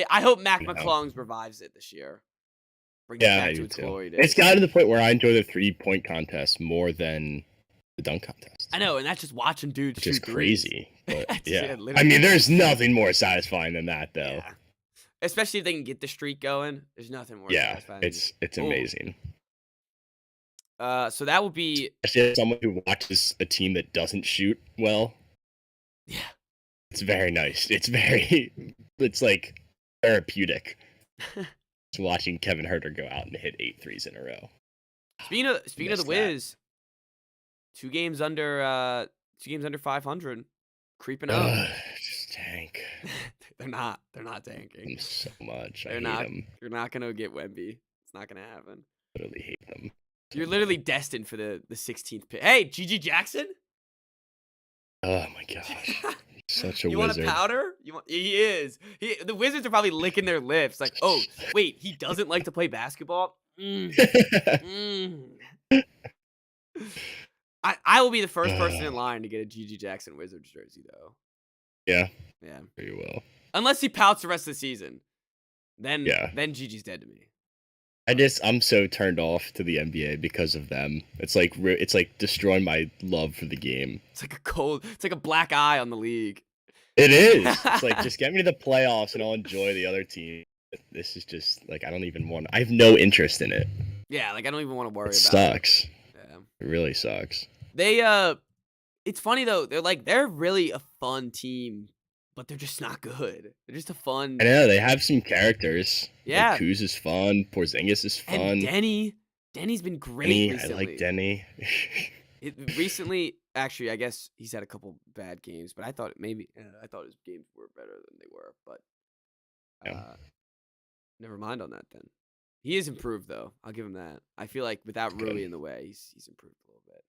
I hope Mac McClung revives it this year. Brings it back to its glory days. It's gotten to the point where I enjoy the 3-point contest more than the dunk contest. I know, and that's just watching dudes shoot threes. Crazy. But yeah, I mean, there's nothing more satisfying than that, though. Yeah. Especially if they can get the streak going. There's nothing more satisfying. It's amazing. So that would be especially someone who watches a team that doesn't shoot well. Yeah. It's very nice. It's like therapeutic. Just watching Kevin Huerter go out and hit 8 threes in a row. Speaking of the Wiz, 2 games under 500, creeping up. Just tank. They're not tanking. So much. They're not. You're not gonna get Wemby. It's not gonna happen. Literally hate them. You're literally destined for the 16th pick. Hey, GG Jackson. Oh my gosh. Such a you wizard. Want a powder? He is. The Wizards are probably licking their lips like, oh, wait, he doesn't like to play basketball? I will be the first person in line to get a GG Jackson Wizards jersey, though. Yeah. Yeah. Very well. Unless he pouts the rest of the season. Then GG's dead to me. I'm so turned off to the NBA because of them. It's like destroying my love for the game. It's like a black eye on the league. It is. It's like, just get me to the playoffs and I'll enjoy the other team. This is just like, I have no interest in it. Yeah, like I don't even want to worry about it. Sucks. Yeah. It really sucks. It's funny though. They're really a fun team, but they're just not good. They're just a fun. I know, they have some characters. Yeah. Like, Kuz is fun. Porzingis is fun. And Denny's been great recently. I like Denny. Recently, actually, I guess he's had a couple bad games, but I thought his games were better than they were. But never mind on that then. He is improved though. I'll give him that. I feel like without Rui in the way, he's improved a little bit.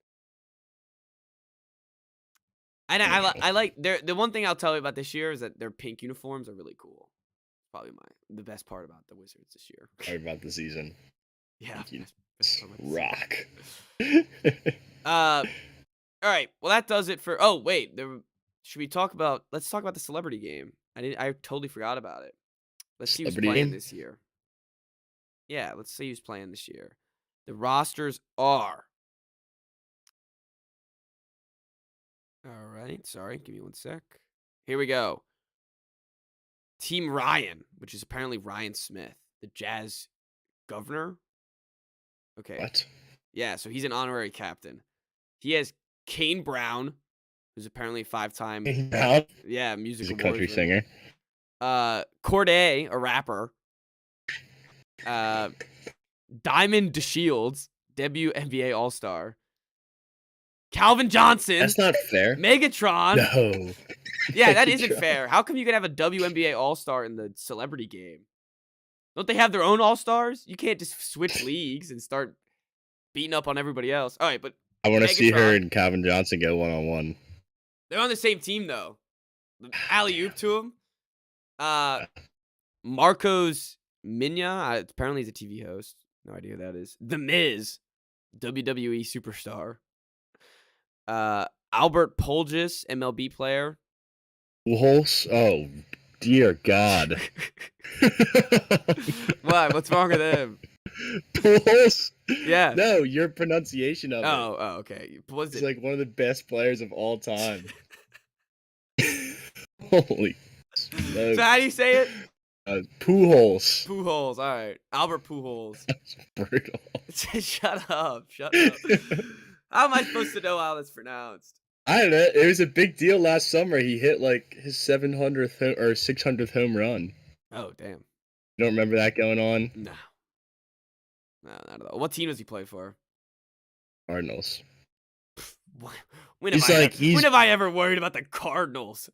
And I like the one thing I'll tell you about this year is that their pink uniforms are really cool. Probably the best part about the Wizards this year. Or about the season. Yeah. Rock. All right. Well, that does it for. Oh wait, should we talk about? Let's talk about the celebrity game. I totally forgot about it. Let's see who's playing this year. Yeah, let's see who's playing this year. The rosters are. All right. Sorry. Give me one sec. Here we go. Team Ryan, which is apparently Ryan Smith, the Jazz governor. Okay. What? Yeah, so he's an honorary captain. He has Kane Brown, who's apparently 5-time. Yeah, music. He's a country singer. Corday, a rapper. Diamond DeShields, WNBA All-Star. Calvin Johnson. That's not fair. Megatron. No. Yeah, that isn't fair. How come you can have a WNBA All-Star in the celebrity game? Don't they have their own All-Stars? You can't just switch leagues and start beating up on everybody else. All right, but I want to see her and Calvin Johnson go one-on-one. They're on the same team, though. Alley-oop to him. Marcos Minya, apparently he's a TV host. No idea who that is. The Miz, WWE superstar. Albert Pujols, MLB player. Pujols? Oh, dear God. What? What's wrong with him? Pujols? Yeah. No, your pronunciation of it. Oh, okay. He's like one of the best players of all time. Holy smokes. So how do you say it? Pujols. Pujols, all right. Albert Pujols. That's brutal. Shut up. How am I supposed to know how that's pronounced? I don't know. It was a big deal last summer. He hit like his 700th or 600th home run. Oh, damn. You don't remember that going on? No. No, not at all. What team does he play for? Cardinals. When have I ever worried about the Cardinals?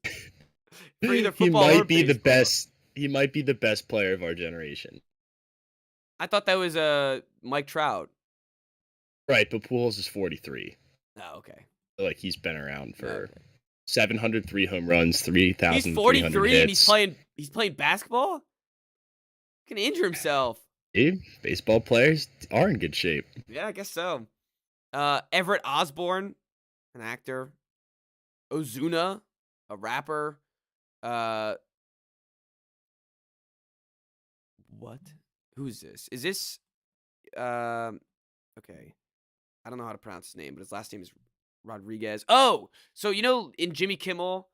For either football he might or be baseball. the best. He might be the best player of our generation. I thought that was Mike Trout. Right, but Pujols is 43. Oh, okay. Like, he's been around for 703 home runs, 3,300 He's 43 hits. and he's playing basketball? He can injure himself. Dude, baseball players are in good shape. Yeah, I guess so. Everett Osborne, an actor. Ozuna, a rapper. What? Who's this? Is this okay. I don't know how to pronounce his name, but his last name is Rodriguez. Oh, so you know in Jimmy Kimmel,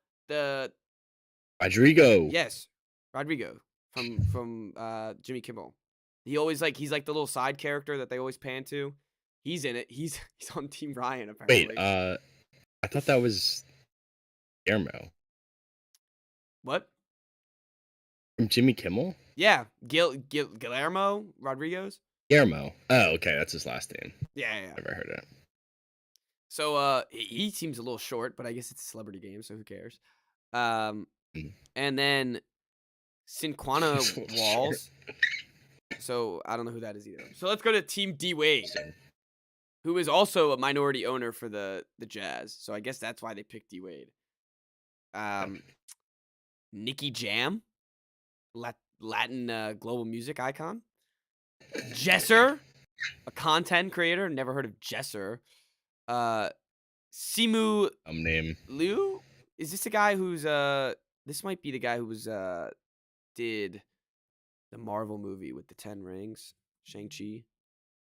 Rodrigo. Yes, Rodrigo from Jimmy Kimmel. He's like the little side character that they always pan to. He's in it. He's on Team Ryan apparently. Wait, I thought that was Guillermo. What? From Jimmy Kimmel? Yeah, Guillermo Rodriguez. Guillermo. Oh, okay, that's his last name. Yeah. Never heard it. So he seems a little short, but I guess it's a celebrity game, so who cares? And then Cinquana Walls. So I don't know who that is either. So let's go to Team D Wade, who is also a minority owner for the Jazz. So I guess that's why they picked D Wade. Nicky Jam, Latin global music icon. Jesser, a content creator. Never heard of Jesser. Simu Name. Liu? Is this a guy who's this might be the guy who was did the Marvel movie with the 10 rings, Shang-Chi?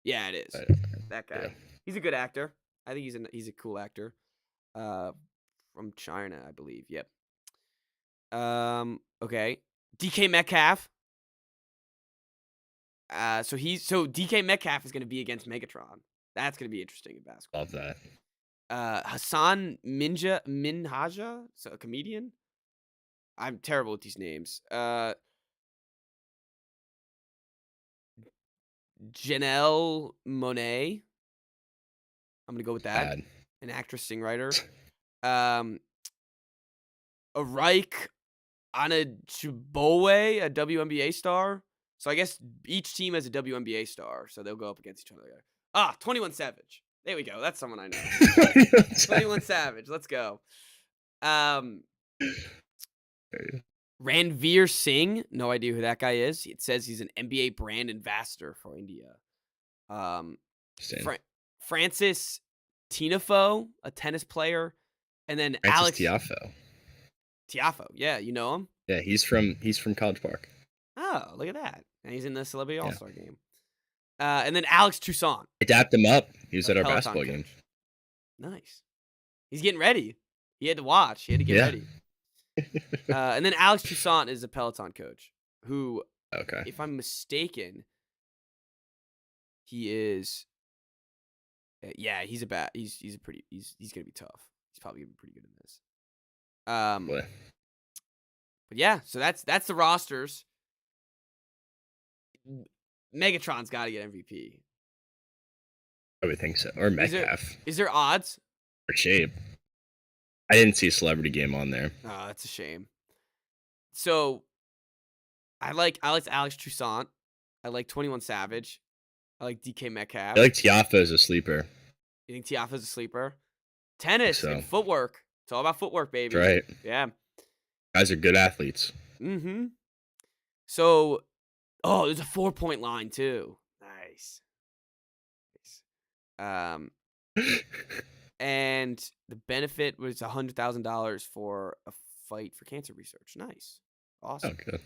Yeah, it is. That guy. Yeah. He's a good actor. I think he's a cool actor. From China, I believe. Yep. Okay. DK Metcalf. So DK Metcalf is going to be against Megatron. That's going to be interesting in basketball. Love that. Hassan Minhaja, so a comedian. I'm terrible with these names. Janelle Monáe. I'm gonna go with that. Bad. An actress, songwriter. Araik Anachibowe, a WNBA star. So I guess each team has a WNBA star, so they'll go up against each other. 21 Savage. There we go. That's someone I know. 21 Savage. Let's go. Ranveer Singh. No idea who that guy is. It says he's an NBA brand ambassador for India. Francis Tiafoe, a tennis player, and then Alex Tiafoe. Yeah, you know him? Yeah, he's from College Park. Oh, look at that. And he's in the Celebrity All-Star game. And then Alex Toussaint. I dapped him up. He was at our basketball game. Nice. He's getting ready. He had to watch. He had to get ready. And then Alex Toussaint is a Peloton coach who, if I'm mistaken, he is. Yeah, he's gonna be tough. He's probably gonna be pretty good in this. But yeah, so that's the rosters. Megatron's got to get MVP. I would think so. Or Metcalf. Is there odds? Or Shape. I didn't see a celebrity game on there. Oh, that's a shame. So, I like Alex Toussaint. I like 21 Savage. I like DK Metcalf. I like Tiafoe as a sleeper. You think Tiafoe's a sleeper? Tennis and footwork. It's all about footwork, baby. That's right. Yeah. Guys are good athletes. Mm-hmm. So, there's a 4-point line too. Nice. And the benefit was $100,000 for a fight for cancer research. Nice. Awesome. Oh, good.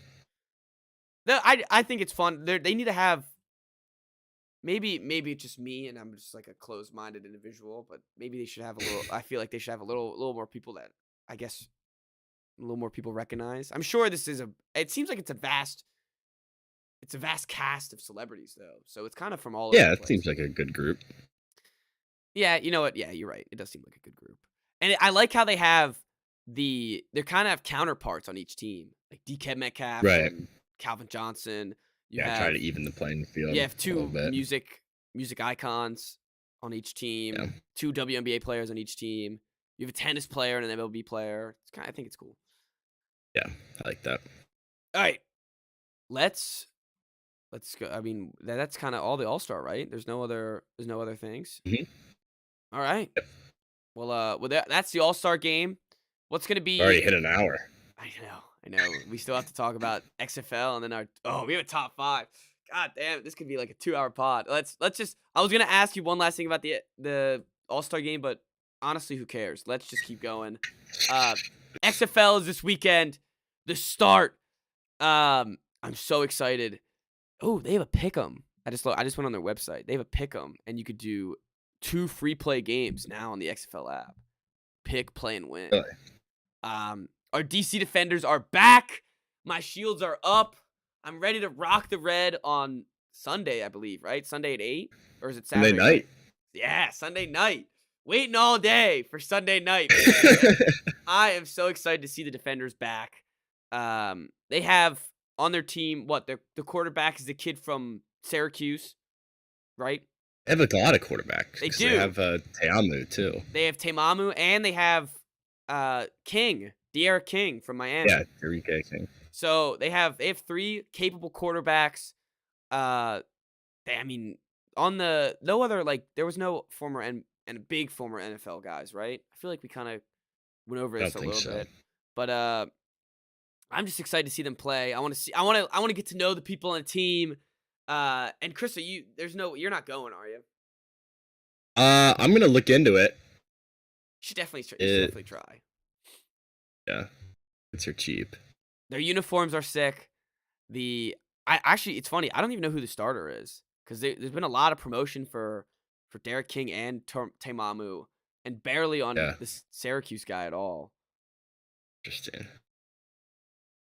I think it's fun. They need to have. Maybe it's just me and I'm just like a closed-minded individual, but maybe they should have a little. I feel like they should have a little more people that I guess a little more people recognize. I'm sure this is it seems like it's a vast cast of celebrities though, so it's kind of from all. Yeah, it seems like a good group. Yeah, you know what? Yeah, you're right. It does seem like a good group, and I like how they have they kind of have counterparts on each team, like DK Metcalf, right? And Calvin Johnson. Try to even the playing field. You have two music icons on each team, 2 WNBA players on each team. You have a tennis player and an MLB player. I think it's cool. Yeah, I like that. All right, let's go. I mean, that's kind of all the All-Star, right? There's no other things. Mm-hmm. All right. Yep. Well, that's the All-Star game. What's gonna be? Already hit an hour. I know. We still have to talk about XFL and then we have a top 5. God damn, this could be like a 2-hour pod. Let's just. I was gonna ask you one last thing about the All-Star game, but honestly, who cares? Let's just keep going. XFL is this weekend. The start. I'm so excited. Oh, they have a pick'em. I just went on their website. They have a pick'em, and you could do 2 free play games now on the XFL app. Pick, play, and win. Really? Our DC Defenders are back. My shields are up. I'm ready to rock the red on Sunday, I believe, right? Sunday at 8? Or is it Saturday? Sunday night. Yeah, Sunday night. Waiting all day for Sunday night. I am so excited to see the Defenders back. They have on their team, the quarterback is the kid from Syracuse, right? They have a lot of quarterbacks. They do. They have Teamu, too. They have Teamu, and they have King. De'Ara King from Miami. Yeah, De'Ara King. So they have 3 capable quarterbacks. There was no former and big former NFL guys, right? I feel like we kind of went over this a little bit, but I'm just excited to see them play. I want to get to know the people on the team. And Chris, you're not going, are you? I'm gonna look into it. You should definitely try. Yeah, tickets are cheap. Their uniforms are sick. It's funny. I don't even know who the starter is because there's been a lot of promotion for Derek King and Tamamu, and barely on this Syracuse guy at all. Interesting.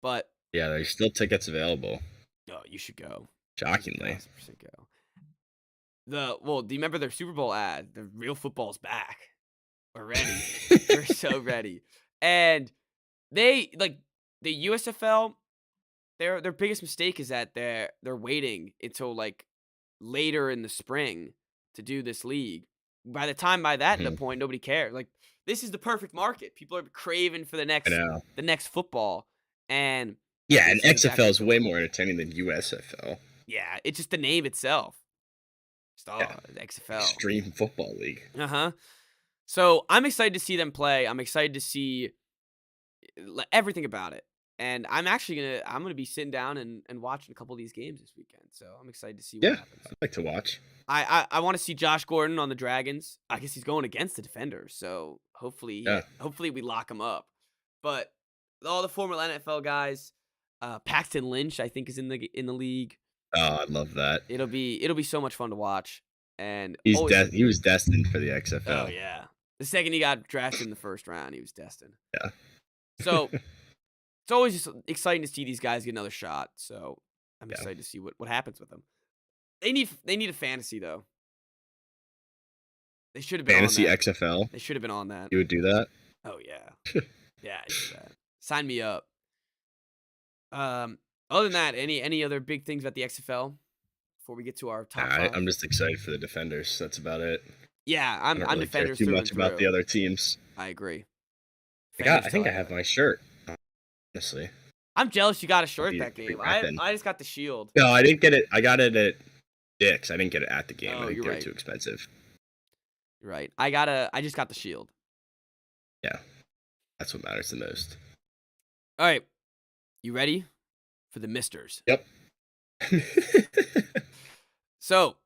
But yeah, there's still tickets available. No, you should go. Shockingly. 1000% go. Do you remember their Super Bowl ad? The real football's back. We're ready. We're so ready. And they the USFL. Their biggest mistake is that they're waiting until like later in the spring to do this league. By that point, nobody cares. Like, this is the perfect market. People are craving for the next football. And yeah, and XFL is way more entertaining than USFL. Yeah, it's just the name itself. XFL. Extreme Football League. So I'm excited to see them play. I'm excited to see everything about it. And I'm gonna be sitting down and watching a couple of these games this weekend. So I'm excited to see what happens. I'd like to watch. I want to see Josh Gordon on the Dragons. I guess he's going against the Defenders, so hopefully we lock him up. But all the former NFL guys, Paxton Lynch, I think, is in the league. Oh, I love that. It'll be so much fun to watch. And he was destined for the XFL. Oh yeah, the second he got drafted in the first round, he was destined. Yeah. So it's always just exciting to see these guys get another shot. So I'm excited to see what happens with them. They need a fantasy though. They should have been fantasy on that. XFL. They should have been on that. You would do that? Oh yeah, yeah, I do that. Sign me up. Other than that, any other big things about the XFL before we get to our top five? I'm just excited for the Defenders. That's about it. Yeah, I'm really Defenders care too much about the other teams. I agree. I think I have my shirt. Honestly, I'm jealous you got a shirt that game. I just got the shield. No, I didn't get it. I got it at Dick's. I didn't get it at the game. Oh, I think they're too expensive. You're right. I just got the shield. Yeah, that's what matters the most. All right, you ready for the Misters? Yep. So,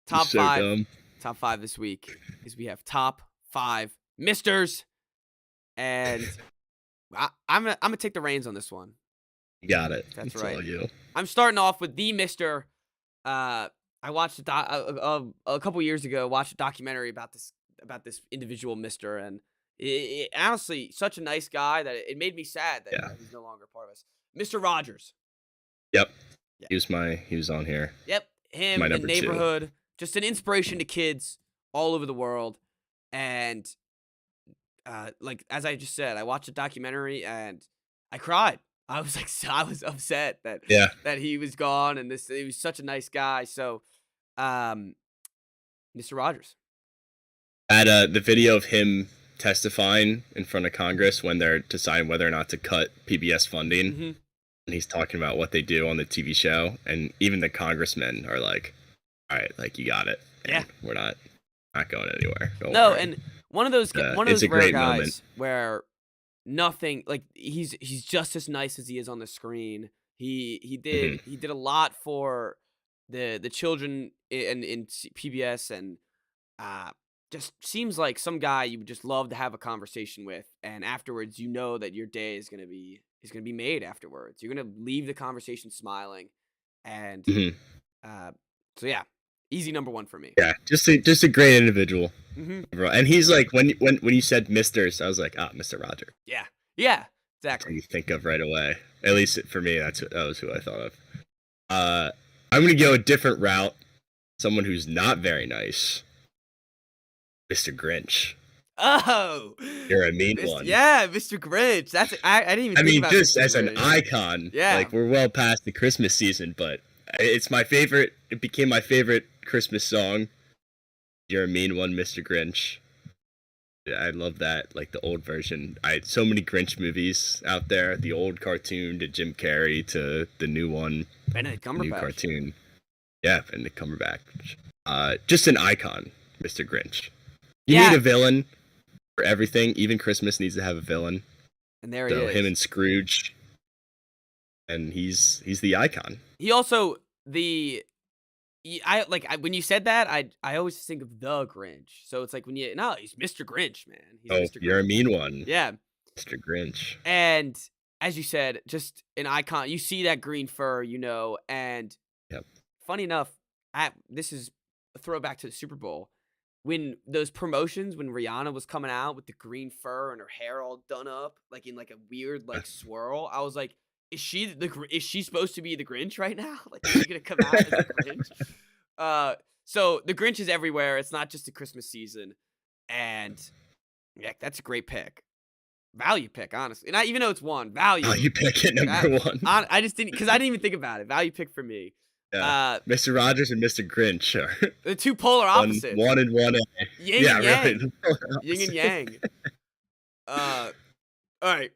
top so five. Dumb. Top five this week is we have top 5 Misters, and I'm gonna take the reins on this one. You got it. That's it's right. All you. I'm starting off with the Mister. I watched a couple years ago. Watched a documentary about this individual Mister, and it honestly such a nice guy that it made me sad that he's no longer part of us. Mr. Rogers. Yep. Yeah. He was on here. Yep. Him in Neighborhood. 2. Just an inspiration to kids all over the world. And like as I just said, I watched a documentary and I cried. I was upset that he was gone, and he was such a nice guy. So Mr. Rogers. At the video of him testifying in front of Congress when they're deciding whether or not to cut PBS funding, and he's talking about what they do on the TV show, and even the congressmen are like, all right, like, you got it. And we're not going anywhere. Don't worry. And one of those rare guys moment where nothing, like, he's just as nice as he is on the screen. He did a lot for the children in PBS, and just seems like some guy you would just love to have a conversation with, and afterwards you know that your day is gonna be made afterwards. You're gonna leave the conversation smiling, and so yeah, easy number 1 for me. Yeah, just a great individual. And he's like, when you said Misters, I was like, Mr. Roger. Yeah, exactly. That's what you think of right away. At least for me, that was who I thought of. I'm gonna go a different route. Someone who's not very nice. Mr. Grinch. Oh, you're a mean one. Yeah, Mr. Grinch. That's I didn't even. Think about just Mr. as Grinch. An icon. Yeah, like, we're well past the Christmas season, but it's my favorite. It became my favorite Christmas song. You're a mean one, Mr. Grinch. I love that. Like, the old version. So many Grinch movies out there. The old cartoon to Jim Carrey to the new one. Benedict Cumberbatch. New cartoon. Yeah, Benedict Cumberbatch. Just an icon, Mr. Grinch. You need a villain for everything. Even Christmas needs to have a villain. And there he is. Him and Scrooge. And he's the icon. He also When you said that, I always think of the Grinch. So it's like no, he's Mr. Grinch, man. He's Oh, Mr. you're a Grinch. mean one, Yeah. Mr. Grinch. And as you said, just an icon. You see that green fur, and Yep. funny enough, this is a throwback to the Super Bowl. When those promotions, when Rihanna was coming out with the green fur and her hair all done up, like in like a weird like swirl, I was like, is she supposed to be the Grinch right now? Like, is she gonna come out as a Grinch? So the Grinch is everywhere. It's not just the Christmas season, and yeah, that's a great pick. Value pick, honestly. Not even though it's one value. Value pick at number one. I just didn't because I didn't even think about it. Value pick for me. Yeah. Mr. Rogers and Mr. Grinch are the two polar opposites. One and one A. Yin and yang. Right. Yin and yang. All right.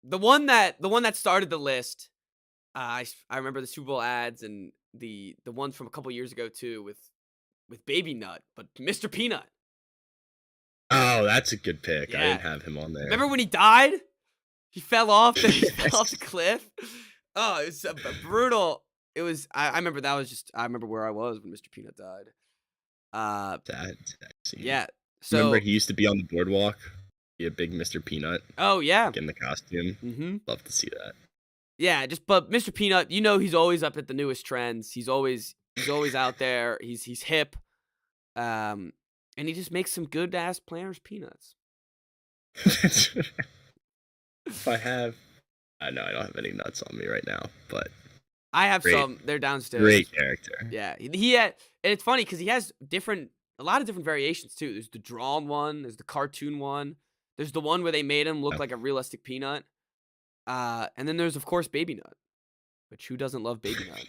The one that started the list. I remember the Super Bowl ads and the ones from a couple years ago too with Baby Nut, but Mr. Peanut. Oh, that's a good pick. Yeah. I didn't have him on there. Remember when he died? He fell off. He fell off the cliff. Oh, it was brutal. It was. I remember that was just. I remember where I was when Mr. Peanut died. That scene. Yeah. So remember he used to be on the boardwalk. Be a big Mr. Peanut. Oh yeah. Like in the costume. Mm-hmm. Love to see that. Yeah, but Mr. Peanut, he's always up at the newest trends. He's always out there. He's hip. And he just makes some good ass Planters peanuts. If I have, no, I don't have any nuts on me right now, but I have some. They're downstairs. Great character. Yeah, he had, and it's funny because he has a lot of different variations too. There's the drawn one. There's the cartoon one. There's the one where they made him look like a realistic peanut. And then there's of course Baby Nut, which who doesn't love Baby Nut?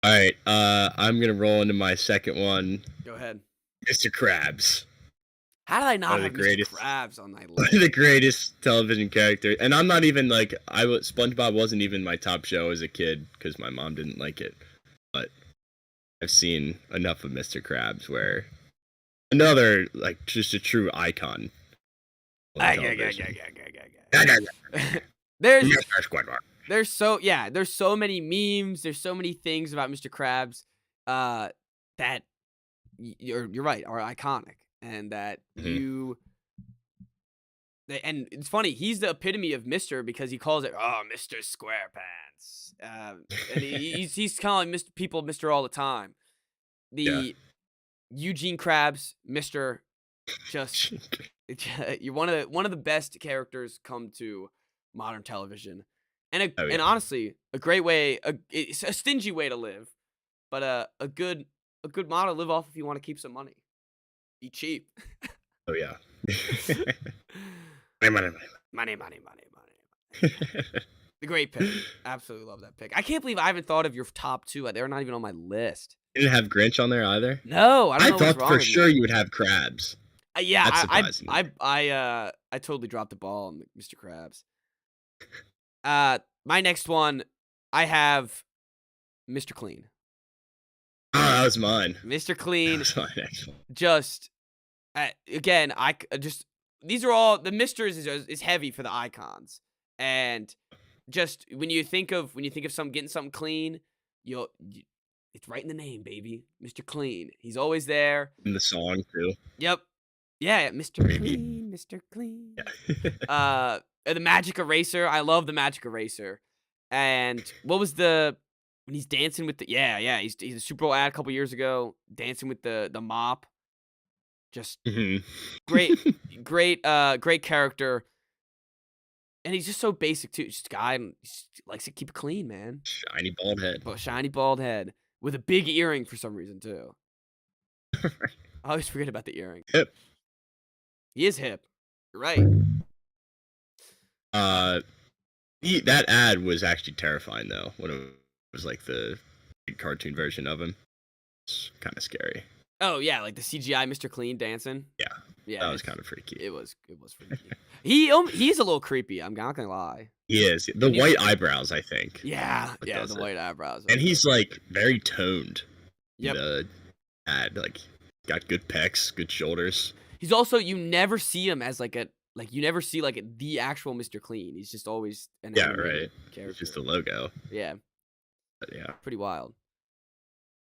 All right, I'm gonna roll into my second one. Go ahead, Mr. Krabs. How did I not have Mr. Krabs on my list? One of the greatest television characters, and I'm not even like SpongeBob wasn't even my top show as a kid because my mom didn't like it. But I've seen enough of Mr. Krabs where another like just a true icon. There's so many memes. There's so many things about Mr. Krabs that you're right are iconic, and that and it's funny. He's the epitome of Mr. because he calls it Mr. Squarepants, and he's calling people Mr. all the time. Eugene Krabs, Mr. Just you're one of the best characters come to modern television. And and honestly, a great way, it's a stingy way to live, but a good model to live off if you want to keep some money. Be cheap. Oh yeah. money. The great pick. Absolutely love that pick. I can't believe I haven't thought of your top two. They're not even on my list. You didn't have Grinch on there either? No, I thought for sure you would have Krabs. Yeah, I totally dropped the ball on Mr. Krabs. My next one, I have Mr. Clean. Oh, that was mine. Mr. Clean. That was mine, actually. Just again, these are all the Misters is heavy for the icons, and just when you think of some getting something clean, it's right in the name, baby. Mr. Clean. He's always there. In the song too. Yep. Yeah, Mr. Clean, Mr. Clean. Yeah. The Magic Eraser. I love the Magic Eraser. And what was when he's dancing with he's a Super Bowl ad a couple years ago, dancing with the mop. Just great character. And he's just so basic too. Just a guy and likes to keep it clean, man. Shiny bald head. Shiny bald head with a big earring for some reason too. I always forget about the earring. Hip. He is hip. You're right. That ad was actually terrifying though. When it was like the cartoon version of him, it's kind of scary. Oh yeah, like the CGI Mr. Clean dancing. Yeah, that was kind of freaky. It was freaky. He's a little creepy. I'm not gonna lie. He is. The white eyebrows, I think. Yeah, the white eyebrows. And he's like very toned. Yep. The ad, like, got good pecs, good shoulders. He's also, you never see him as you never see the actual Mr. Clean. He's just always an right. character. It's just a logo. Yeah. Yeah. Pretty wild.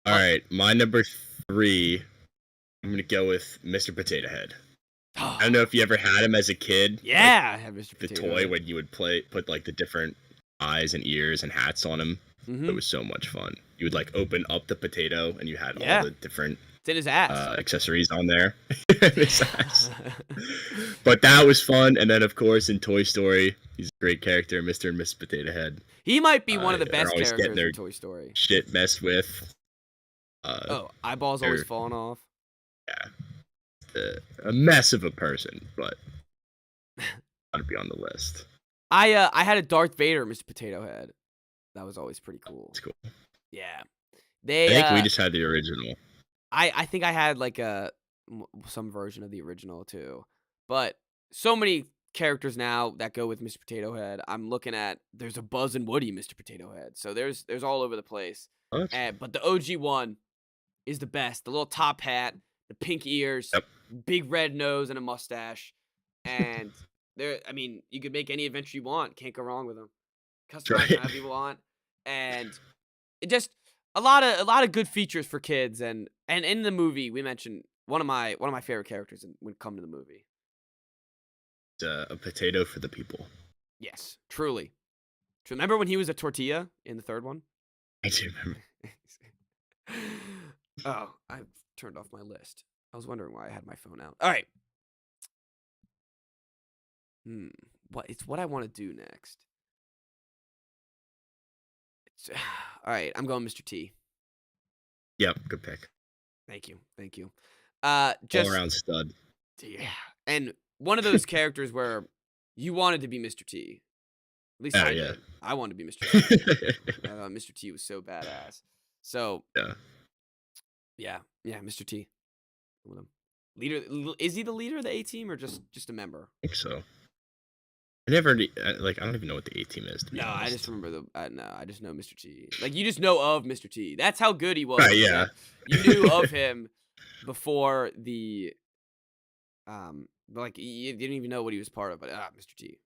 All right, my number 3. I'm gonna go with Mr. Potato Head. I don't know if you ever had him as a kid. Yeah, I had Mr. The Potato toy Head. when you would put like the different eyes and ears and hats on him. It was so much fun. You would like open up the potato and you had all the different it's in his ass. Accessories on there. His ass. But that was fun. And then of course in Toy Story, he's a great character, Mr. and Miss Potato Head. He might be one of the best characters in Toy Story. Shit messed with. Eyeballs always falling off. Yeah. A mess of a person, but gotta be on the list. I had a Darth Vader Mr. Potato Head. That was always pretty cool. It's cool. Yeah. I think we just had the original. I think I had like some version of the original too. But so many characters now that go with Mr. Potato Head. I'm looking at there's a Buzz and Woody Mr. Potato Head. So there's all over the place. But the OG one is the best. The little top hat, the pink ears, big red nose and a mustache. And you could make any adventure you want. Can't go wrong with them. Customize however you want. And it just a lot of good features for kids, and in the movie we mentioned one of my favorite characters would come to the movie. A potato for the people. Yes, truly. Remember when he was a tortilla in the third one? I do remember. Oh, I've turned off my list. I was wondering why I had my phone out. All right. What I want to do next. All right, I'm going Mr. T. Yep, good pick. Thank you. Just all around stud. Yeah, and one of those characters where you wanted to be Mr. T. At least I did. I wanted to be Mr. T. I thought Mr. T was so badass. So yeah, Mr. T. With him. Leader, is he the leader of the A team or just a member? I think so. I never I don't even know what the A team is. No, I just remember I just know Mr. T. Like you just know of Mr. T. That's how good he was. Right, yeah. You knew of him before the you didn't even know what he was part of, but Mr. T.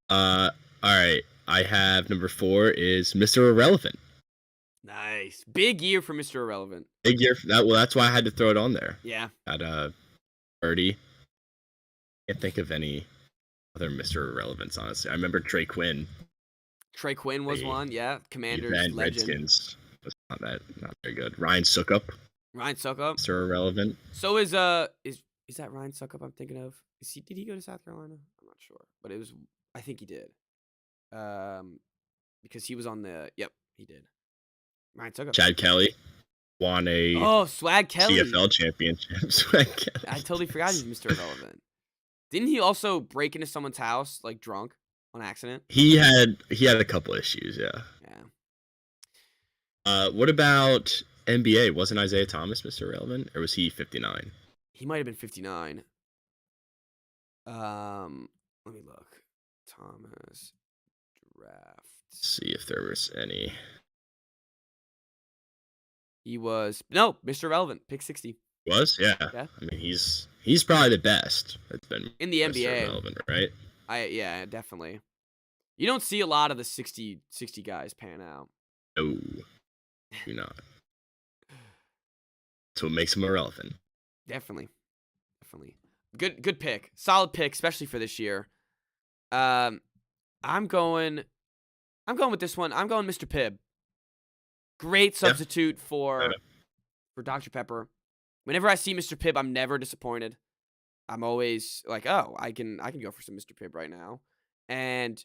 All right. I have number 4 is Mr. Irrelevant. Nice. Big year for Mr. Irrelevant. Big year for that. Well, that's why I had to throw it on there. Yeah. At Birdie. Can't think of any other Mr. Irrelevance, honestly. I remember Trey Quinn. Trey Quinn was one, yeah. Commanders, legend. Redskins was not very good. Ryan Suckup. Mr. Irrelevant. So is that Ryan Suckup I'm thinking of? Did he go to South Carolina? I'm not sure, but I think he did. Because he was on the he did. Ryan Suckup. Chad Kelly won a Swag Kelly CFL championship. Swag Kelly. I totally forgot he was Mr. Irrelevant. Didn't he also break into someone's house like drunk on accident? He had a couple issues, yeah. What about NBA? Wasn't Isaiah Thomas Mr. Irrelevant, or was he 59? He might have been 59. Let me look. Thomas draft. See if there was any. He was Mr. Irrelevant, pick 60. Was? Yeah. I mean, he's probably the best that's been in the Mr. NBA. Irrelevant, right? Yeah, definitely. You don't see a lot of the 60 guys pan out. No, you're not. So it makes him irrelevant. Definitely. Good pick. Solid pick, especially for this year. I'm going with this one. I'm going Mr. Pibb. Great substitute for Dr. Pepper. Whenever I see Mr. Pibb, I'm never disappointed. I'm always like, oh, I can go for some Mr. Pibb right now. And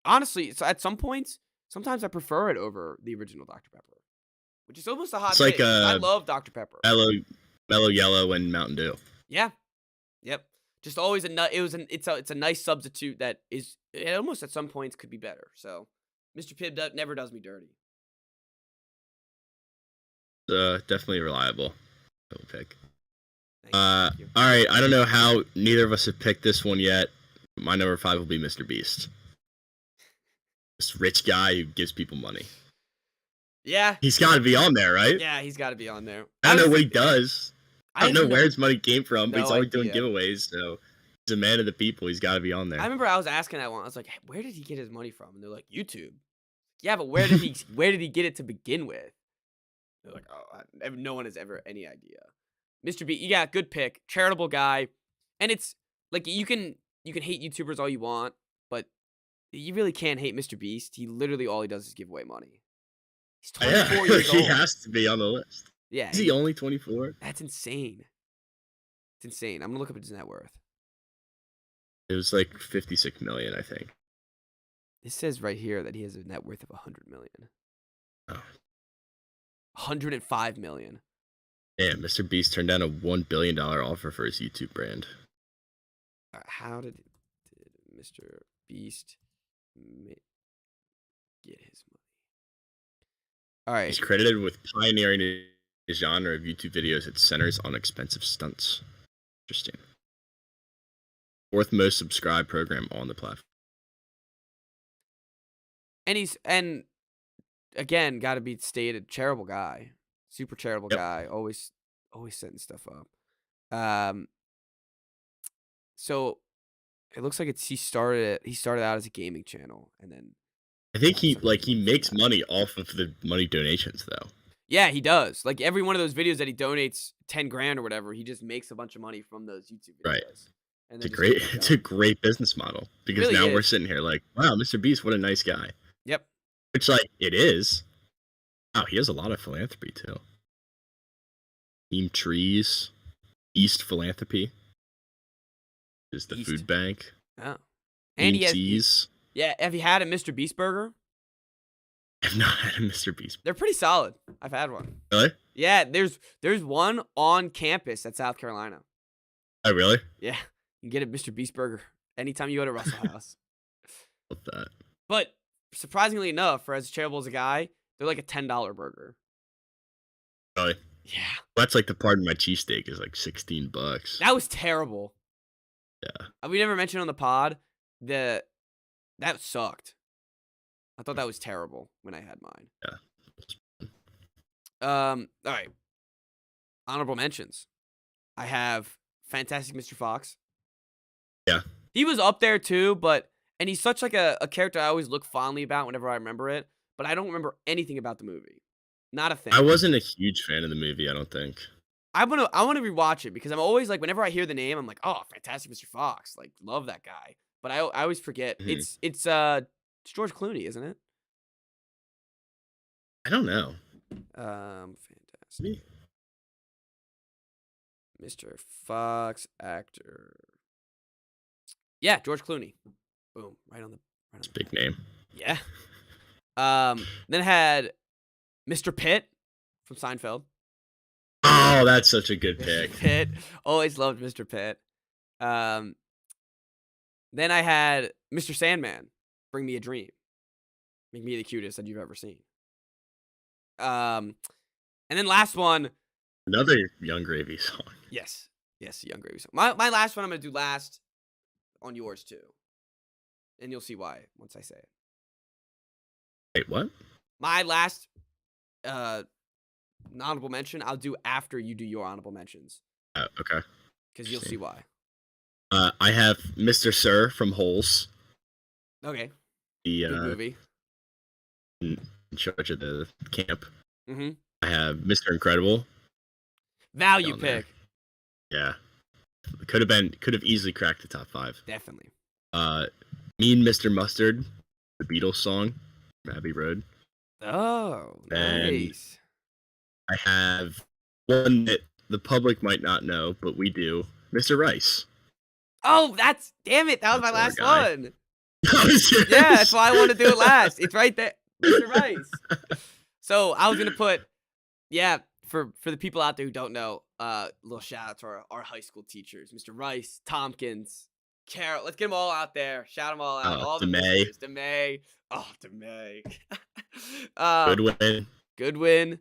honestly, so at some points, sometimes I prefer it over the original Dr. Pepper, which is almost a hot take. I love Dr. Pepper. Mellow Yellow and Mountain Dew. Yeah. Yep. Just always it's a nice substitute that is it almost at some points could be better. So Mr. Pibb never does me dirty. Definitely reliable. Pick. All right. I don't know how neither of us have picked this one yet. My number 5 will be Mr. Beast. This rich guy who gives people money. Yeah. He's got to be on there, right? Yeah, he's got to be on there. I don't know what he does. I don't know where his money came from, but he's always doing giveaways. So He's a man of the people. He's got to be on there. I remember I was asking that one. I was like, hey, where did he get his money from? And they're like, YouTube. Yeah, but where did he get it to begin with? They're like, oh, no one has ever any idea. Mr. Beast, yeah, good pick. Charitable guy. And it's like you can hate YouTubers all you want, but you really can't hate Mr. Beast. He literally all he does is give away money. He's 24 years old. He has to be on the list. Yeah. Is he only 24? That's insane. It's insane. I'm gonna look up his net worth. It was like 56 million, I think. It says right here that he has a net worth of 100 million. Oh. 105 million. Damn, Mr. Beast turned down a $1 billion offer for his YouTube brand. How did Mr. Beast get his money? All right. He's credited with pioneering a genre of YouTube videos that centers on expensive stunts. Interesting. 4th most subscribed program on the platform. And again, got to be stated, charitable guy, super charitable guy, always setting stuff up. So it looks like he started out as a gaming channel, and then I think he makes money off of the money donations though. Yeah, he does. Like every one of those videos that he donates 10 grand or whatever, he just makes a bunch of money from those YouTube videos. Right. And it's a great business model because really now we're sitting here like, wow, Mr. Beast, what a nice guy. Yep. Which like it is. Wow, he has a lot of philanthropy too. Team Trees, East Philanthropy is the food bank. Oh. And he has Yeah, have you had a Mr. Beast burger? I've not had a Mr. Beast. They're pretty solid. I've had one. Really? Yeah, there's one on campus at South Carolina. Oh, really? Yeah. You can get a Mr. Beast burger anytime you go to Russell House. Love that. But surprisingly enough, for as charitable as a guy, they're like a $10 burger. Really? Yeah. That's like the part of my cheesesteak is like $16. That was terrible. Yeah. We never mentioned on the pod that sucked. I thought that was terrible when I had mine. Yeah. All right. Honorable mentions. I have Fantastic Mr. Fox. Yeah. He was up there too, and he's such like a character I always look fondly about whenever I remember it, but I don't remember anything about the movie. Not a thing. I wasn't a huge fan of the movie, I don't think. I want to rewatch it because I'm always like, whenever I hear the name, I'm like, oh, Fantastic Mr. Fox. Like, love that guy. But I always forget. Mm-hmm. It's George Clooney, isn't it? I don't know. Fantastic. Mr. Fox actor. Yeah, George Clooney. Boom, right on the big name. Yeah. Then had Mr. Pitt from Seinfeld. Oh, that's such a good pick. Pitt. Always loved Mr. Pitt. Then I had Mr. Sandman, Bring Me a Dream. Make me the cutest that you've ever seen. And then last one. Another Young Gravy song. Yes, Young Gravy song. My last one I'm going to do last on yours too. And you'll see why once I say it. Wait, what? My last honorable mention I'll do after you do your honorable mentions. Okay. Because you'll see why. I have Mr. Sir from Holes. Okay. The good movie. In charge of the camp. Mm-hmm. I have Mr. Incredible. Value pick. Yeah. Could have easily cracked the top 5. Definitely. Mean Mr. Mustard, the Beatles song from Abbey Road. Oh, nice. I have one that the public might not know, but we do. Mr. Rice. Oh, damn it. That was my last one. Yeah, that's why I wanted to do it last. It's right there. Mr. Rice. So I was going to put, for the people out there who don't know, little shout out to our high school teachers, Mr. Rice, Tompkins, Carol. Let's get them all out there. Shout them all out. All the DeMay. DeMay. Oh, DeMay. Goodwin.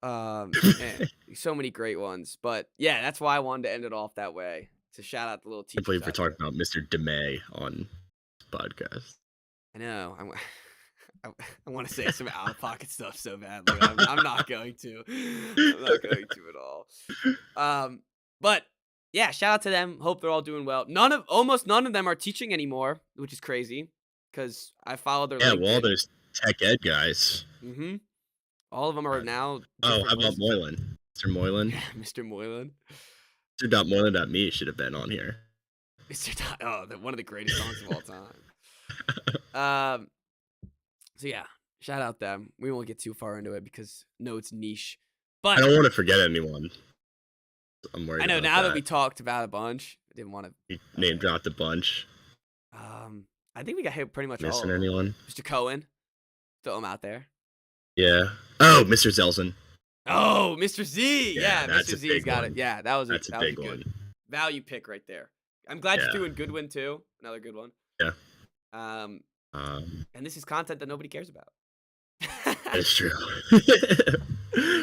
Man, so many great ones. But yeah, that's why I wanted to end it off that way. To shout out the little teachers. I believe we're talking about Mr. DeMay on this podcast. I know. I want to say some out of pocket stuff so badly. I'm not going to. I'm not going to at all. But yeah, shout out to them. Hope they're all doing well. Almost none of them are teaching anymore, which is crazy because I follow their Yeah, well, all LinkedIn. those tech ed guys. Mm-hmm. All of them are now Oh, different how about places. Moylan? Mr. Moylan? Yeah, Mr. Moylan. Mr.Moylan.me should have been on here. One of the greatest songs of all time. So yeah, shout out them. We won't get too far into it because no, it's niche. But I don't want to forget anyone. I'm worried. I know about now that we talked about a bunch, I didn't want to name dropped a bunch. I think we got hit pretty much all. Missing anyone? Mr. Cohen, throw him out there. Yeah. Oh, Mr. Zelzin. Oh, Mr. Z. Yeah, that's Mr. Z's got one. it. Yeah, that was a big good one. value pick right there. I'm glad you're doing Goodwin too. Another good one. Yeah. And this is content that nobody cares about. That's true.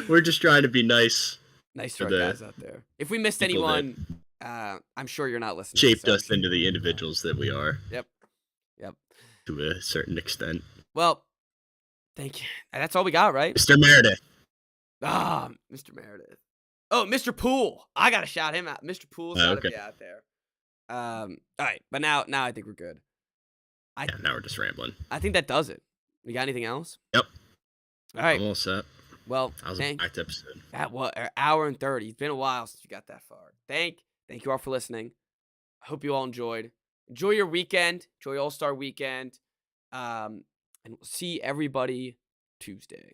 We're just trying to be nice. Nice to our guys out there. If we missed anyone, I'm sure you're not listening. Shaped us into the individuals that we are. Yep. To a certain extent. Well, thank you. That's all we got, right? Mr. Meredith. Mr. Meredith. Oh, Mr. Poole. I gotta shout him out. Mr. Poole's gotta be out there. All right, but now I think we're good. Now we're just rambling. I think that does it. You got anything else? Yep. All right. I'm all set. Well, that was a packed episode. At what? An hour and 30. It's been a while since you got that far. Thank you all for listening. I hope you all enjoyed. Enjoy your weekend. Enjoy All-Star Weekend. And we'll see everybody Tuesday.